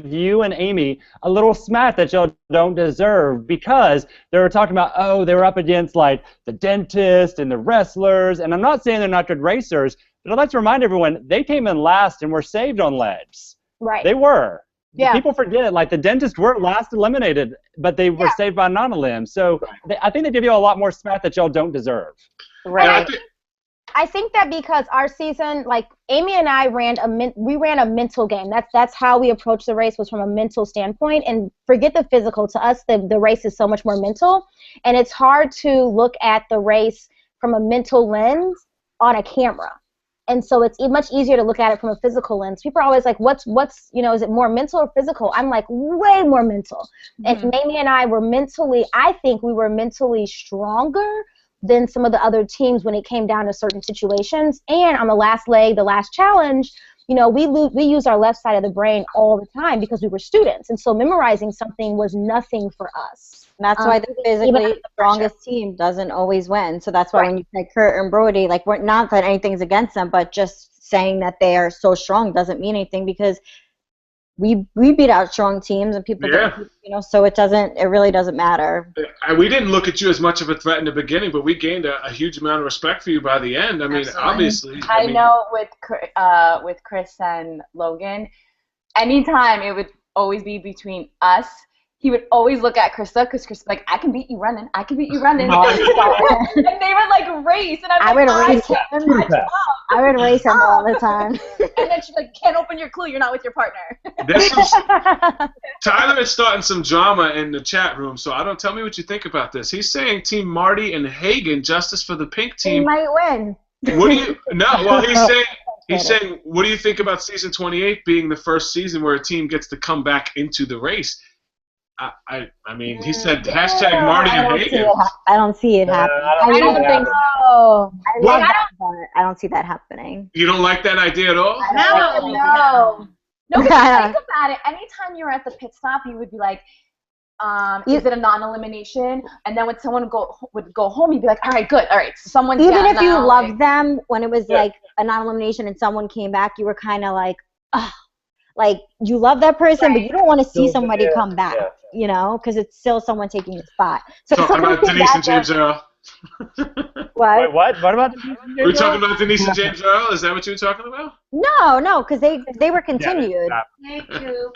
Speaker 11: you and Amy a little smack that y'all don't deserve because they were talking about, they were up against like the dentist and the wrestlers, and I'm not saying they're not good racers, but I'd like to remind everyone they came in last and were saved on legs.
Speaker 9: Right.
Speaker 11: They were.
Speaker 9: Yeah.
Speaker 11: People forget it. Like the dentists were last eliminated, but they were saved by non-elim. So I think they give you a lot more smack that y'all don't deserve.
Speaker 2: Right. I think that because our season, like Amy and I ran a mental game. That's how we approached the race, was from a mental standpoint. And forget the physical. To us, the race is so much more mental, and it's hard to look at the race from a mental lens on a camera. And so it's much easier to look at it from a physical lens. People are always like, what's is it more mental or physical? I'm like, way more mental. And Amy and I were I think we were mentally stronger than some of the other teams when it came down to certain situations. And on the last leg, the last challenge, we use our left side of the brain all the time because we were students. And so memorizing something was nothing for us.
Speaker 10: And that's why the physically strongest team doesn't always win. So that's why when you say Kurt and Brody, like, we're not that anything's against them, but just saying that they are so strong doesn't mean anything, because we beat out strong teams and people don't, so it really doesn't matter.
Speaker 1: We didn't look at you as much of a threat in the beginning, but we gained a huge amount of respect for you by the end. I mean, obviously.
Speaker 4: I know with Chris and Logan, anytime it would always be between us, he would always look at Krista, because Krista's like, I can beat you running. I can beat you running. And they would like race, and I would race him.
Speaker 2: I would race him all the time.
Speaker 4: And then she's like, can't open your clue. You're not with your partner.
Speaker 1: Tyler is starting some drama in the chat room, so tell me what you think about this. He's saying Team Marty and Hagen, justice for the pink team.
Speaker 2: He might win.
Speaker 1: What do you? No, well, he's saying, what do you think about season 28 being the first season where a team gets to come back into the race? I mean, he said hashtag Marty and Hagen.
Speaker 2: I don't see it happening.
Speaker 10: I don't think so. I don't see that happening.
Speaker 1: You don't like that idea at all?
Speaker 4: No, because think about it. Anytime you were at the pit stop, you would be like, is it a non-elimination? And then when someone would go home, you'd be like, all right, good. All right, so someone's
Speaker 2: even if you loved them, when it was like a non-elimination and someone came back, you were kind of like, oh. Like, you love that person, but you don't want to see somebody come back, because it's still someone taking your spot. So
Speaker 1: talking about Denise and James Earl.
Speaker 2: What?
Speaker 11: Wait, what? What about Denise and James Earl?
Speaker 1: We're talking about Denise and James Earl? Is that what you were talking about?
Speaker 2: No, because they were continued.
Speaker 7: Thank you.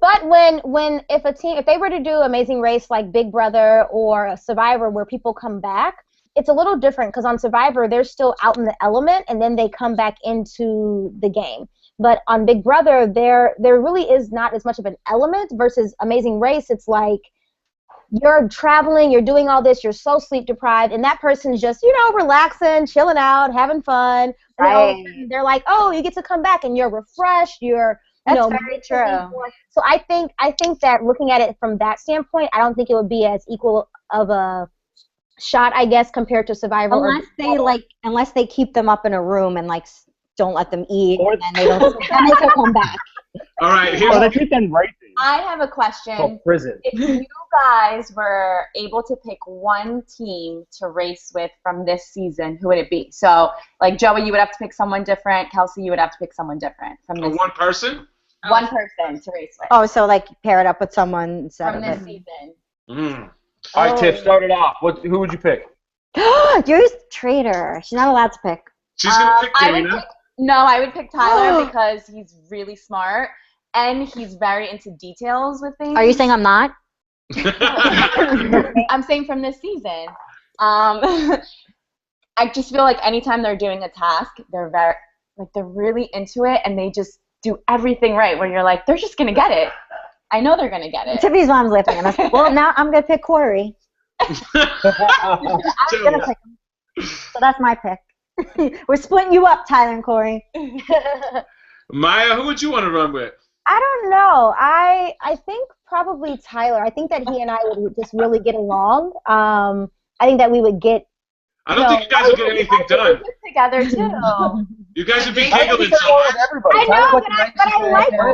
Speaker 2: But if they were to do Amazing Race like Big Brother or Survivor, where people come back, it's a little different, because on Survivor they're still out in the element and then they come back into the game. But on Big Brother, there really is not as much of an element, versus Amazing Race. It's like you're traveling, you're doing all this, you're so sleep deprived, and that person's just, relaxing, chilling out, having fun.
Speaker 10: Right.
Speaker 2: And they're like, oh, you get to come back, and you're refreshed.
Speaker 10: That's very true.
Speaker 2: So I think that looking at it from that standpoint, I don't think it would be as equal of a shot, I guess, compared to Survivor.
Speaker 10: Unless they keep them up in a room and like don't let them eat, and then they don't. Then they can come back.
Speaker 1: All right.
Speaker 11: They keep them racing.
Speaker 4: I have a question.
Speaker 11: Prison.
Speaker 4: If you guys were able to pick one team to race with from this season, who would it be? So, like Joey, you would have to pick someone different. Kelsey, you would have to pick someone different from this.
Speaker 1: One person.
Speaker 4: One person to race with.
Speaker 10: Oh, so like pair it up with someone instead
Speaker 4: from
Speaker 10: of
Speaker 4: this season.
Speaker 5: All right, Tiff, start it off. Who would you pick?
Speaker 10: You're a traitor. She's not allowed to pick.
Speaker 1: She's gonna pick Dana.
Speaker 4: I would pick Tyler because he's really smart and he's very into details with things.
Speaker 10: Are you saying I'm not?
Speaker 4: I'm saying from this season. I just feel like anytime they're doing a task, they're really into it and they just do everything right. Where you're like, they're just gonna get it. I know they're gonna get it.
Speaker 10: Tiffany's mom's laughing at us. Well, now I'm gonna pick Corey. I'm gonna pick him. So that's my pick. We're splitting you up, Tyler and Corey.
Speaker 1: Maya, who would you want to run with?
Speaker 2: I don't know. I think probably Tyler. I think that he and I would just really get along. I think that we would get.
Speaker 1: I don't think you guys would get anything done.
Speaker 4: Together too.
Speaker 1: You guys would be giggling so much.
Speaker 2: I know,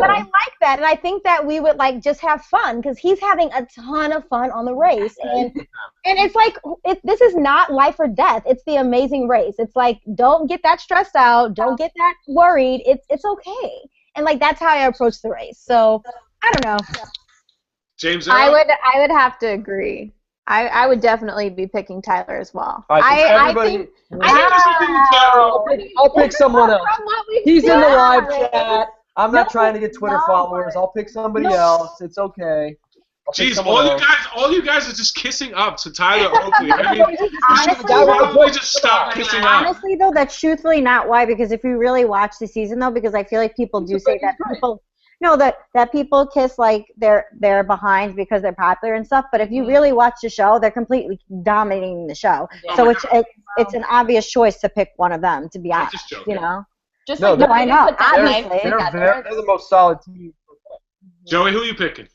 Speaker 2: but I like that, and I think that we would just have fun because he's having a ton of fun on the race, and it's like this is not life or death. It's the Amazing Race. It's like, don't get that stressed out, don't get that worried. It's okay, and that's how I approach the race. So I don't know.
Speaker 1: James,
Speaker 12: I would have to agree. I would definitely be picking Tyler as well.
Speaker 5: I'll pick someone else. He's in the live chat. I'm not trying to get Twitter followers. I'll pick somebody else. It's okay.
Speaker 1: Jeez, all you guys are just kissing up to Tyler Oakley. I mean,
Speaker 10: honestly,
Speaker 1: probably just stop kissing up.
Speaker 10: Honestly, though, that's truthfully not why. Because if you really watch the season, though, because I feel like people do say that people. No, that people kiss like they're behind because they're popular and stuff. But if you really watch the show, they're completely dominating the show. Yeah. So it's an obvious choice to pick one of them. To be honest, you know.
Speaker 12: Just no,
Speaker 10: I know. Obviously,
Speaker 5: they're the most solid team.
Speaker 1: Joey, who are you picking?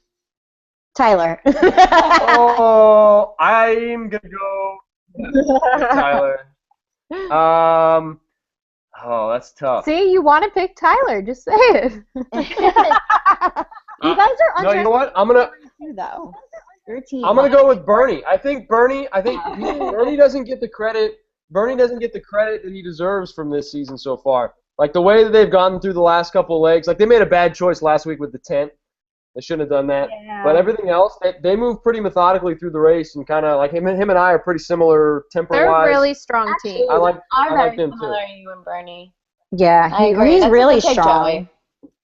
Speaker 10: Tyler.
Speaker 5: Oh, I'm gonna go with Tyler. Oh, that's tough.
Speaker 12: See, you want to pick Tyler. Just say it.
Speaker 10: You guys are
Speaker 5: no, you know what? I'm gonna.
Speaker 10: Though.
Speaker 5: I'm gonna go with Bernie. I think Bernie doesn't get the credit. Bernie doesn't get the credit that he deserves from this season so far. Like the way that they've gotten through the last couple of legs. Like they made a bad choice last week with the tent. They shouldn't have done that. Yeah. But everything else, they move pretty methodically through the race and kind of like him and I are pretty similar temper-wise.
Speaker 12: They're a really strong team.
Speaker 4: I
Speaker 5: like them too.
Speaker 4: You and Bernie.
Speaker 10: Yeah, he's really strong.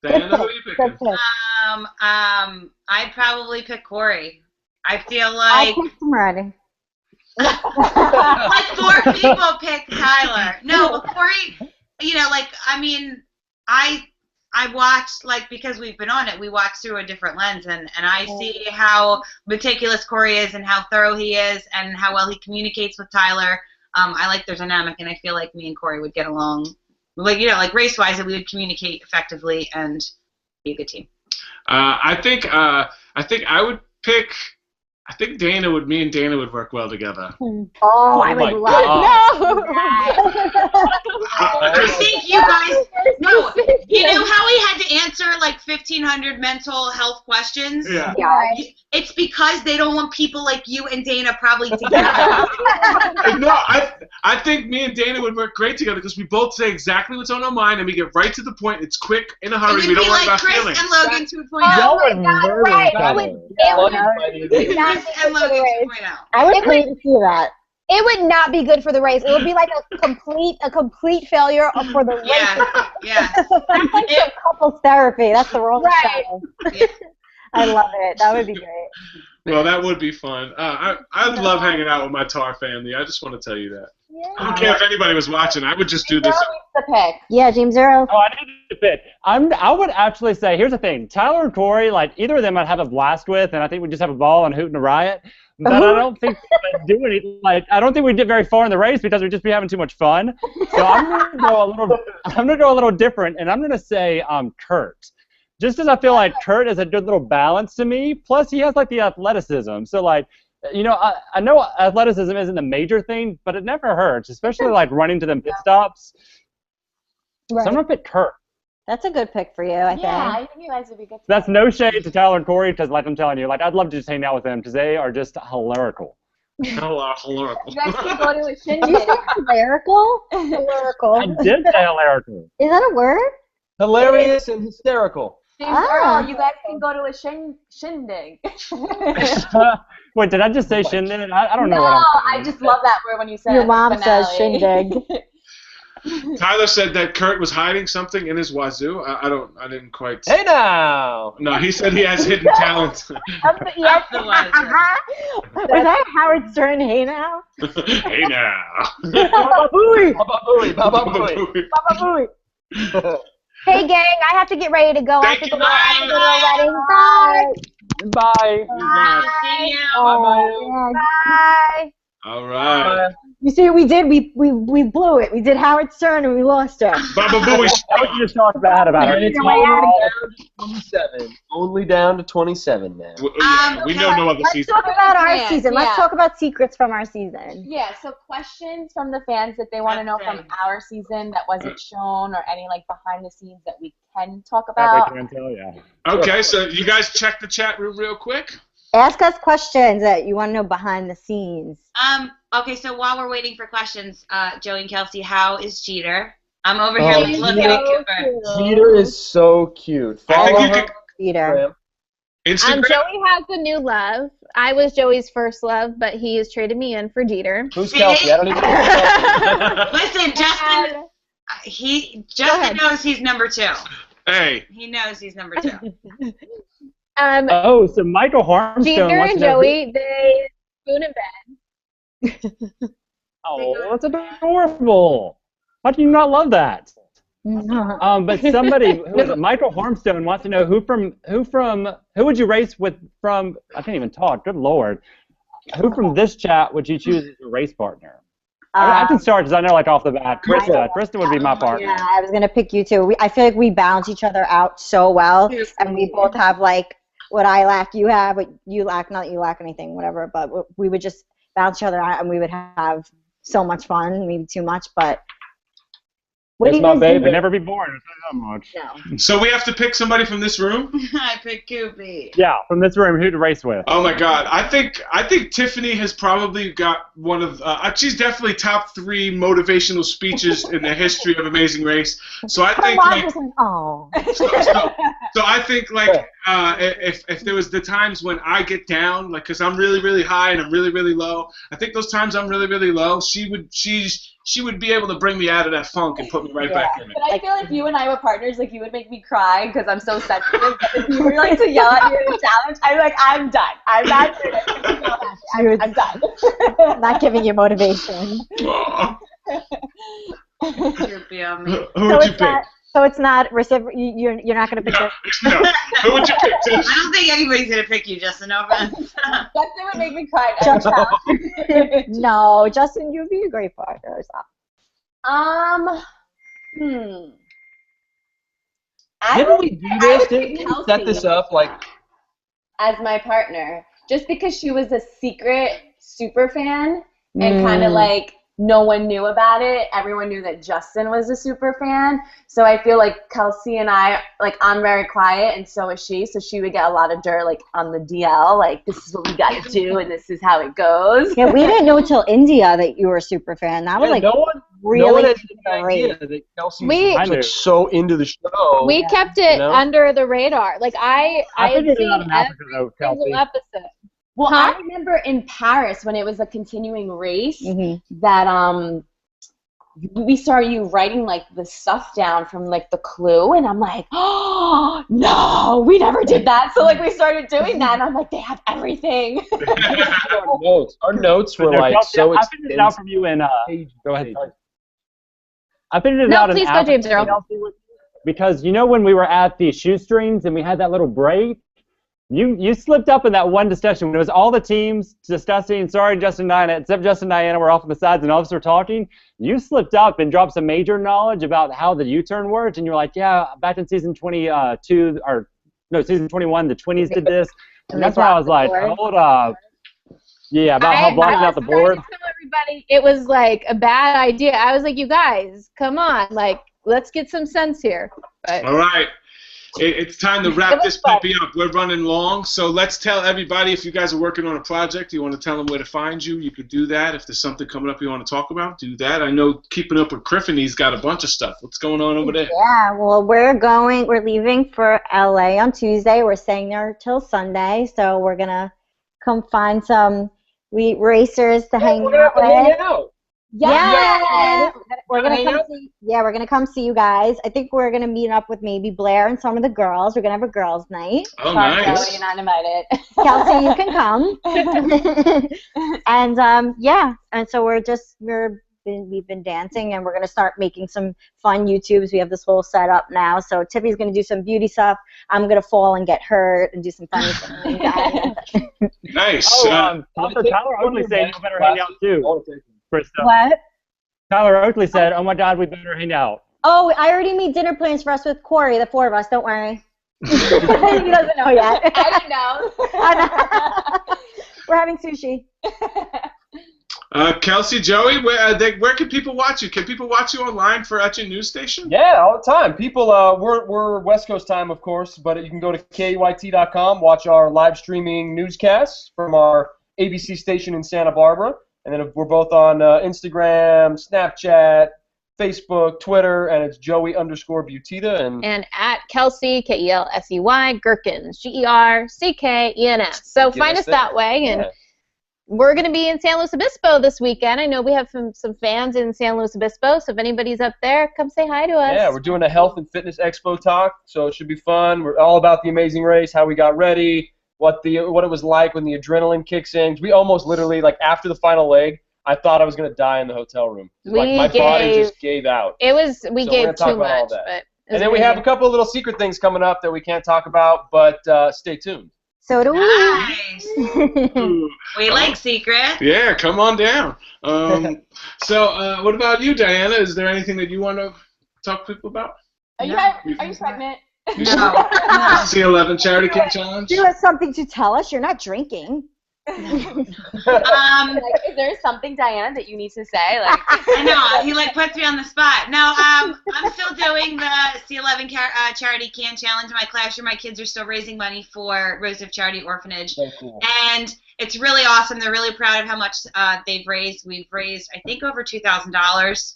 Speaker 1: Diana, who are you picking?
Speaker 3: I'd probably pick Corey. I feel like
Speaker 10: I picked him already.
Speaker 3: like 4 people picked Tyler. No, but Corey, you know, like I mean, I watched, like, because we've been on it, we watch through a different lens, and I see how meticulous Corey is and how thorough he is and how well he communicates with Tyler. I like their dynamic, and I feel like me and Corey would get along, like, you know, like race-wise, that we would communicate effectively and be a good team.
Speaker 1: I think I would pick. I think me and Dana would work well together.
Speaker 10: Oh, I would love
Speaker 3: I think you guys, no, you know how he had to answer like 1,500 mental health questions?
Speaker 1: Yeah.
Speaker 3: It's because they don't want people like you and Dana probably together.
Speaker 1: No, I think me and Dana would work great together because we both say exactly what's on our mind and we get right to the point. It's quick, in a hurry. We don't worry about
Speaker 3: Chris
Speaker 1: feelings.
Speaker 3: And Logan 2.0.
Speaker 11: Y'all would murder each
Speaker 10: I would pay to see that.
Speaker 9: It would not be good for the race. It would be like a complete failure for the race.
Speaker 3: Yeah.
Speaker 10: That's like some couples therapy. That's the wrong show.
Speaker 3: Yeah.
Speaker 10: I love it. That would be great.
Speaker 1: Well, that would be fun. I love hanging out with my Tar family. I just want to tell you that. Yeah. I don't care if anybody was watching. I would just do this.
Speaker 10: Yeah, James Zero.
Speaker 11: Oh, I need to pick. I would actually say, here's the thing. Tyler and Corey, like, either of them I'd have a blast with, and I think we'd just have a ball and hoot and a riot. But I don't think we'd do anything. Like, I don't think we'd get very far in the race because we'd just be having too much fun. So I'm gonna go a little different, and I'm gonna say Kurt. Just as I feel like Kurt is a good little balance to me. Plus, he has like the athleticism. So like, you know, I know athleticism isn't the major thing, but it never hurts, especially like running to them pit stops. Right. So I'm gonna pick Kurt.
Speaker 10: That's a good pick for you, I think.
Speaker 4: Yeah, I think you guys would be good.
Speaker 11: That's no shade to Tyler and Corey, because like I'm telling you, like I'd love to just hang out with them because they are just hysterical.
Speaker 1: Hysterical.
Speaker 12: You guys can go to a shindig.
Speaker 10: Did you say hysterical? Hysterical.
Speaker 11: I did say hysterical.
Speaker 10: Is that a word?
Speaker 5: Hilarious and hysterical.
Speaker 12: James Earl, you guys can go to a shindig.
Speaker 11: Wait, did I just say shindig? I don't know what I'm saying.
Speaker 4: I just love that word when you said
Speaker 10: Your mom says shindig.
Speaker 1: Tyler said that Kurt was hiding something in his wazoo. I didn't quite.
Speaker 5: Hey now!
Speaker 1: No, he said he has hidden talent.
Speaker 10: Yes. Was that Howard Stern? Hey now.
Speaker 1: Hey now.
Speaker 5: Baba Booey. Baba Booey. Baba Booey.
Speaker 10: Baba Booey.
Speaker 9: Hey, gang, I have to get ready to go. I have to go to a wedding. Bye.
Speaker 11: Bye.
Speaker 3: Bye.
Speaker 10: Oh,
Speaker 9: Bye.
Speaker 1: All right.
Speaker 10: You see what we did? We blew it. We did Howard Stern and we lost her.
Speaker 1: Baba Booey.
Speaker 11: Don't you just talk bad about her.
Speaker 5: It's only down to 27 now.
Speaker 1: We know no other season.
Speaker 10: Let's talk about our season. Let's talk about secrets from our season.
Speaker 4: Yeah, so questions from the fans that they want to know from our season that wasn't shown, or any like behind the scenes that we can talk about.
Speaker 11: That they can tell, yeah.
Speaker 1: Okay, so you guys check the chat room real quick.
Speaker 10: Ask us questions that you want to know behind the scenes.
Speaker 3: Okay, so while we're waiting for questions, Joey and Kelsey, how is Jeter? I'm over here looking at Cooper.
Speaker 5: Jeter is so cute. Follow her.
Speaker 10: Jeter.
Speaker 1: Instagram.
Speaker 12: Joey has a new love. I was Joey's first love, but he has traded me in for Jeter.
Speaker 5: Who's Kelsey? I don't even know.
Speaker 3: Listen, Justin knows he's number 2.
Speaker 1: Hey.
Speaker 3: He knows he's number 2.
Speaker 11: So Michael Harmstone
Speaker 12: Peter
Speaker 11: wants
Speaker 12: and
Speaker 11: to know
Speaker 12: Joey, they spoon in bed.
Speaker 11: Oh, that's adorable. How do you not love that? But somebody, who is it? Michael Harmstone wants to know who would you race with from? I can't even talk. Good Lord, who from this chat would you choose as your race partner? I can start because I know, like, off the bat, Krista would be my partner.
Speaker 10: Yeah, I was gonna pick you too. I feel like we balance each other out so well, and we both have like what I lack, you have, what you lack. Not that you lack anything, whatever. But we would just balance each other out, and we would have so much fun. Maybe too much, but.
Speaker 11: It's my baby. Never be bored. It's not that much.
Speaker 10: No.
Speaker 1: So we have to pick somebody from this room?
Speaker 3: I pick Koopy.
Speaker 11: Yeah, from this room, who to race with.
Speaker 1: Oh my God, I think Tiffany has probably got one of she's definitely top 3 motivational speeches in the history of Amazing Race. So I think so I think like if there was the times when I get down, like, because I'm really, really high and I'm really, really low, I think those times I'm really, really low, she would be able to bring me out of that funk and put me right back in it.
Speaker 4: But I feel like you and I were partners, like, you would make me cry because I'm so sensitive. If you were like to yell at me in a challenge, I'd be like, I'm done. I'm not doing it. I'm done.
Speaker 10: Not giving you motivation.
Speaker 3: Koopy on me.
Speaker 1: Who would you pick?
Speaker 10: So it's not you're not going to pick this?
Speaker 1: No. Who would you pick?
Speaker 3: I don't think anybody's going to pick you, Justin. No offense.
Speaker 4: Justin would make me cry.
Speaker 10: No, Justin, you'd be a great partner.
Speaker 5: Didn't we do this? Didn't we set this up like
Speaker 4: as my partner, just because she was a secret super fan and kind of like no one knew about it. Everyone knew that Justin was a super fan. So I feel like Kelsey and I, like, I'm very quiet and so is she. So she would get a lot of dirt, like, on the DL, like, this is what we got to do and this is how it goes.
Speaker 10: Yeah, we didn't know till India that you were a super fan. That was like
Speaker 5: no one had any idea that Kelsey was like so into the show.
Speaker 12: We kept it under the radar. Like, I had seen every single episode.
Speaker 4: Well, I remember in Paris when it was a continuing race that we saw you writing like the stuff down from like the clue, and I'm like, oh no, we never did that. So like we started doing that, and I'm like, they have everything.
Speaker 5: Our notes were like so.
Speaker 11: I figured it out from you and go ahead. I figured it out.
Speaker 12: No, please go, James Earl.
Speaker 11: Because you know when we were at the shoestrings and we had that little break. You slipped up in that one discussion when it was all the teams discussing, sorry, Justin and Diana, except Justin and Diana were off on the sides and all of us were talking. You slipped up and dropped some major knowledge about how the U-turn worked, and you're like, yeah, back in season 22, or no, season 21, the 20s did this. And that's why I was like, hold up. Yeah, about how blocking out the board.
Speaker 12: I tell everybody it was like a bad idea. I was like, you guys, come on, like, let's get some sense here. But,
Speaker 1: all right. It's time to wrap this puppy up. We're running long, so let's tell everybody, if you guys are working on a project, you want to tell them where to find you, you could do that. If there's something coming up you want to talk about, do that. I know Keeping Up with Griffini's got a bunch of stuff. What's going on over there?
Speaker 10: Yeah, well, we're leaving for LA on Tuesday. We're staying there till Sunday, so we're going to come find some racers to hang out with. Yeah, we're gonna come see. Yeah, we're gonna come see you guys. I think we're gonna meet up with maybe Blair and some of the girls. We're gonna have a girls' night.
Speaker 1: Oh, nice.
Speaker 4: Kelsey, you're not invited.
Speaker 10: Kelsey, you can come. And yeah, and so we've been dancing, and we're gonna start making some fun YouTubes. We have this whole setup now. So Tiffany's gonna do some beauty stuff. I'm gonna fall and get hurt and do some funny things.
Speaker 1: Nice.
Speaker 11: Tyler Oakley said you better hang out too. Krista.
Speaker 10: What?
Speaker 11: Tyler Oakley said, oh my God, we better hang out.
Speaker 10: Oh, I already made dinner plans for us with Corey, the 4 of us. Don't worry. He doesn't know yet.
Speaker 4: I know.
Speaker 10: We're having sushi.
Speaker 1: Kelsey, Joey, where can people watch you? Can people watch you online at your news station?
Speaker 5: Yeah, all the time. People, we're West Coast time, of course, but you can go to KYT.com, watch our live streaming newscasts from our ABC station in Santa Barbara. And then we're both on Instagram, Snapchat, Facebook, Twitter, and it's Joey_Butita. And
Speaker 12: at Kelsey, Kelsey, Gherkins, GERCKENS. So find us that way. And we're going to be in San Luis Obispo this weekend. I know we have some fans in San Luis Obispo, so if anybody's up there, come say hi to us.
Speaker 5: Yeah, we're doing a health and fitness expo talk, so it should be fun. We're all about the amazing race, how we got ready, what it was like when the adrenaline kicks in. We almost literally, like, after the final leg, I thought I was going to die in the hotel room. My body just gave out.
Speaker 12: We gave too much.
Speaker 5: And then we have a couple of little secret things coming up that we can't talk about, but stay tuned.
Speaker 10: So do we.
Speaker 3: Nice. We like secrets.
Speaker 1: Yeah, come on down. So what about you, Diana? Is there anything that you want to talk to people about?
Speaker 4: Are you pregnant?
Speaker 3: No.
Speaker 1: C11 Charity King Challenge?
Speaker 10: You have something to tell us. You're not drinking.
Speaker 4: Is there something, Diana, that you need to say? Like,
Speaker 3: I know, he puts me on the spot. No, I'm still doing the C11 Charity Can Challenge in my classroom. My kids are still raising money for Rose of Charity Orphanage.
Speaker 5: Very cool.
Speaker 3: And it's really awesome. They're really proud of how much they've raised. We've raised, I think, over $2,000.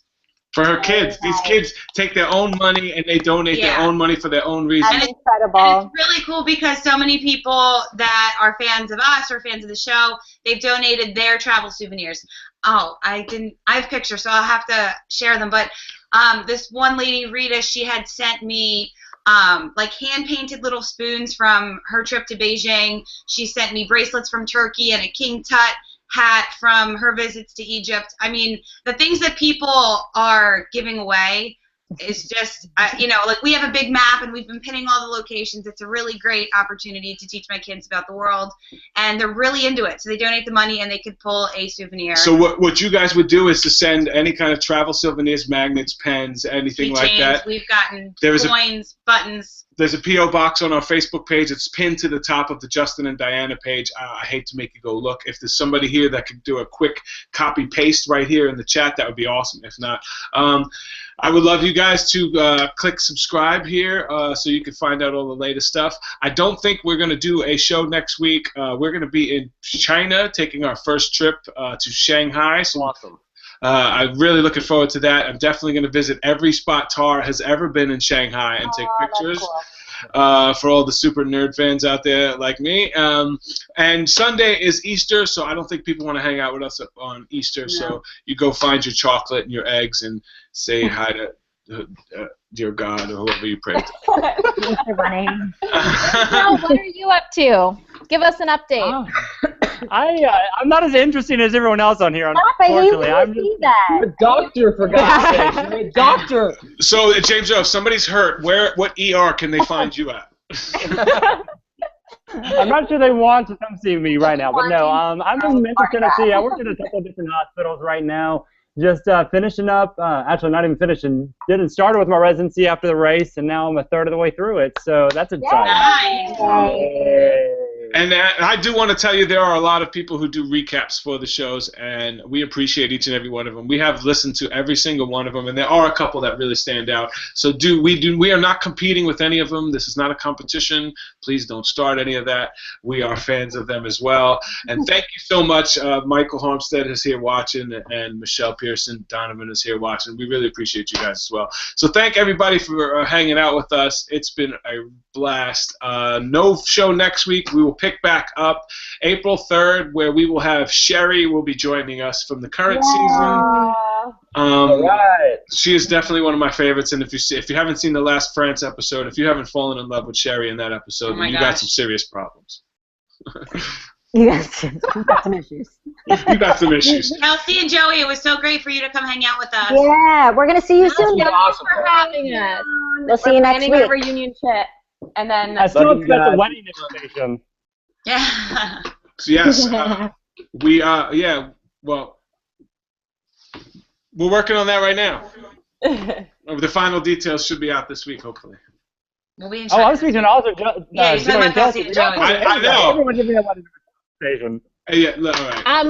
Speaker 1: For her kids. These kids take their own money and they donate their own money for their own reasons.
Speaker 10: That's incredible.
Speaker 3: And it's really cool because so many people that are fans of us or fans of the show, they've donated their travel souvenirs. Oh, I have pictures, so I'll have to share them. But this one lady, Rita, she had sent me hand-painted little spoons from her trip to Beijing. She sent me bracelets from Turkey and a King Tut hat from her visits to Egypt. I mean, the things that people are giving away is just, we have a big map and we've been pinning all the locations. It's a really great opportunity to teach my kids about the world, and they're really into it. So they donate the money and they could pull a souvenir.
Speaker 1: So what you guys would do is to send any kind of travel souvenirs, magnets, pens, anything like that.
Speaker 3: We've gotten coins, buttons.
Speaker 1: There's a P.O. box on our Facebook page. It's pinned to the top of the Justin and Diana page. I hate to make you go look. If there's somebody here that could do a quick copy-paste right here in the chat, that would be awesome. If not, I would love you guys to click subscribe here so you can find out all the latest stuff. I don't think we're going to do a show next week. We're going to be in China taking our first trip to Shanghai. So
Speaker 5: awesome.
Speaker 1: I'm really looking forward to that. I'm definitely going to visit every spot Tara has ever been in Shanghai and take pictures for all the super nerd fans out there like me. And Sunday is Easter, so I don't think people want to hang out with us on Easter. No. So you go find your chocolate and your eggs and say hi to dear God or whoever you pray to.
Speaker 12: Now, what are you up to? Give us an update.
Speaker 11: I'm not as interesting as everyone else on here, unfortunately. I'm just
Speaker 5: a doctor, for God's sake. You're a doctor.
Speaker 1: So, James, if somebody's hurt, what ER can they find you at?
Speaker 11: I'm not sure they want to come see me right now, but no, I'm in Memphis, Tennessee. I work at a couple of different hospitals right now. Just finishing up, actually not even finishing, started with my residency after the race, and now I'm a third of the way through it, so that's exciting.
Speaker 3: Nice.
Speaker 1: And I do want to tell you there are a lot of people who do recaps for the shows, and we appreciate each and every one of them. We have listened to every single one of them, and there are a couple that really stand out. So we are not competing with any of them. This is not a competition. Please don't start any of that. We are fans of them as well. And thank you so much. Michael Harmstead is here watching, and Michelle Pearson Donovan is here watching. We really appreciate you guys as well. So thank everybody for hanging out with us. It's been a blast. No show next week. We will pick back up April 3rd, where we will have Sherry will be joining us from the current season.
Speaker 5: All right.
Speaker 1: She is definitely one of my favorites, and if you haven't seen the last France episode, if you haven't fallen in love with Sherry in that episode, then you got some serious problems.
Speaker 10: You got some issues.
Speaker 1: You got some issues.
Speaker 3: Kelsey and Joey, it was so great for you to come hang out with us.
Speaker 10: Yeah, we're going to see you soon.
Speaker 12: Thank you for having us.
Speaker 10: We'll see you next week.
Speaker 4: A reunion trip, and then
Speaker 11: I still expect a wedding invitation.
Speaker 3: Yeah.
Speaker 1: Yes. Well, we're working on that right now. The final details should be out this week, hopefully.
Speaker 3: We'll be in
Speaker 11: I was speaking also.
Speaker 3: Yeah, you're talking about Kelsey and Joey.
Speaker 1: I know.
Speaker 11: Everyone give me a wedding invitation.
Speaker 1: Yeah, all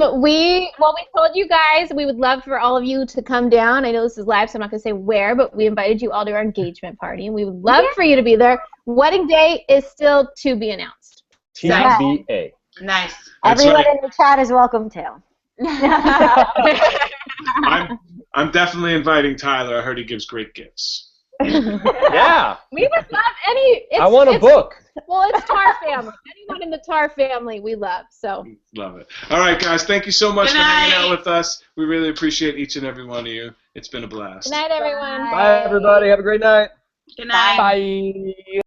Speaker 1: right.
Speaker 12: We told you guys we would love for all of you to come down. I know this is live, so I'm not going to say where, but we invited you all to our engagement party, and we would love for you to be there. Wedding day is still to be announced.
Speaker 5: TBA.
Speaker 3: Nice.
Speaker 10: Everyone in the chat is welcome to.
Speaker 1: I'm definitely inviting Tyler. I heard he gives great gifts.
Speaker 5: Yeah.
Speaker 12: We would love any.
Speaker 5: I want a book.
Speaker 12: Well, it's Tar family. Anyone in the Tar family we love. So.
Speaker 1: Love it. All right, guys. Thank you so much
Speaker 3: Good
Speaker 1: for hanging
Speaker 3: night.
Speaker 1: out with us. We really appreciate each and every one of you. It's been a blast.
Speaker 12: Good night, everyone.
Speaker 10: Bye.
Speaker 13: Bye, everybody. Have a great night.
Speaker 3: Good night.
Speaker 13: Bye.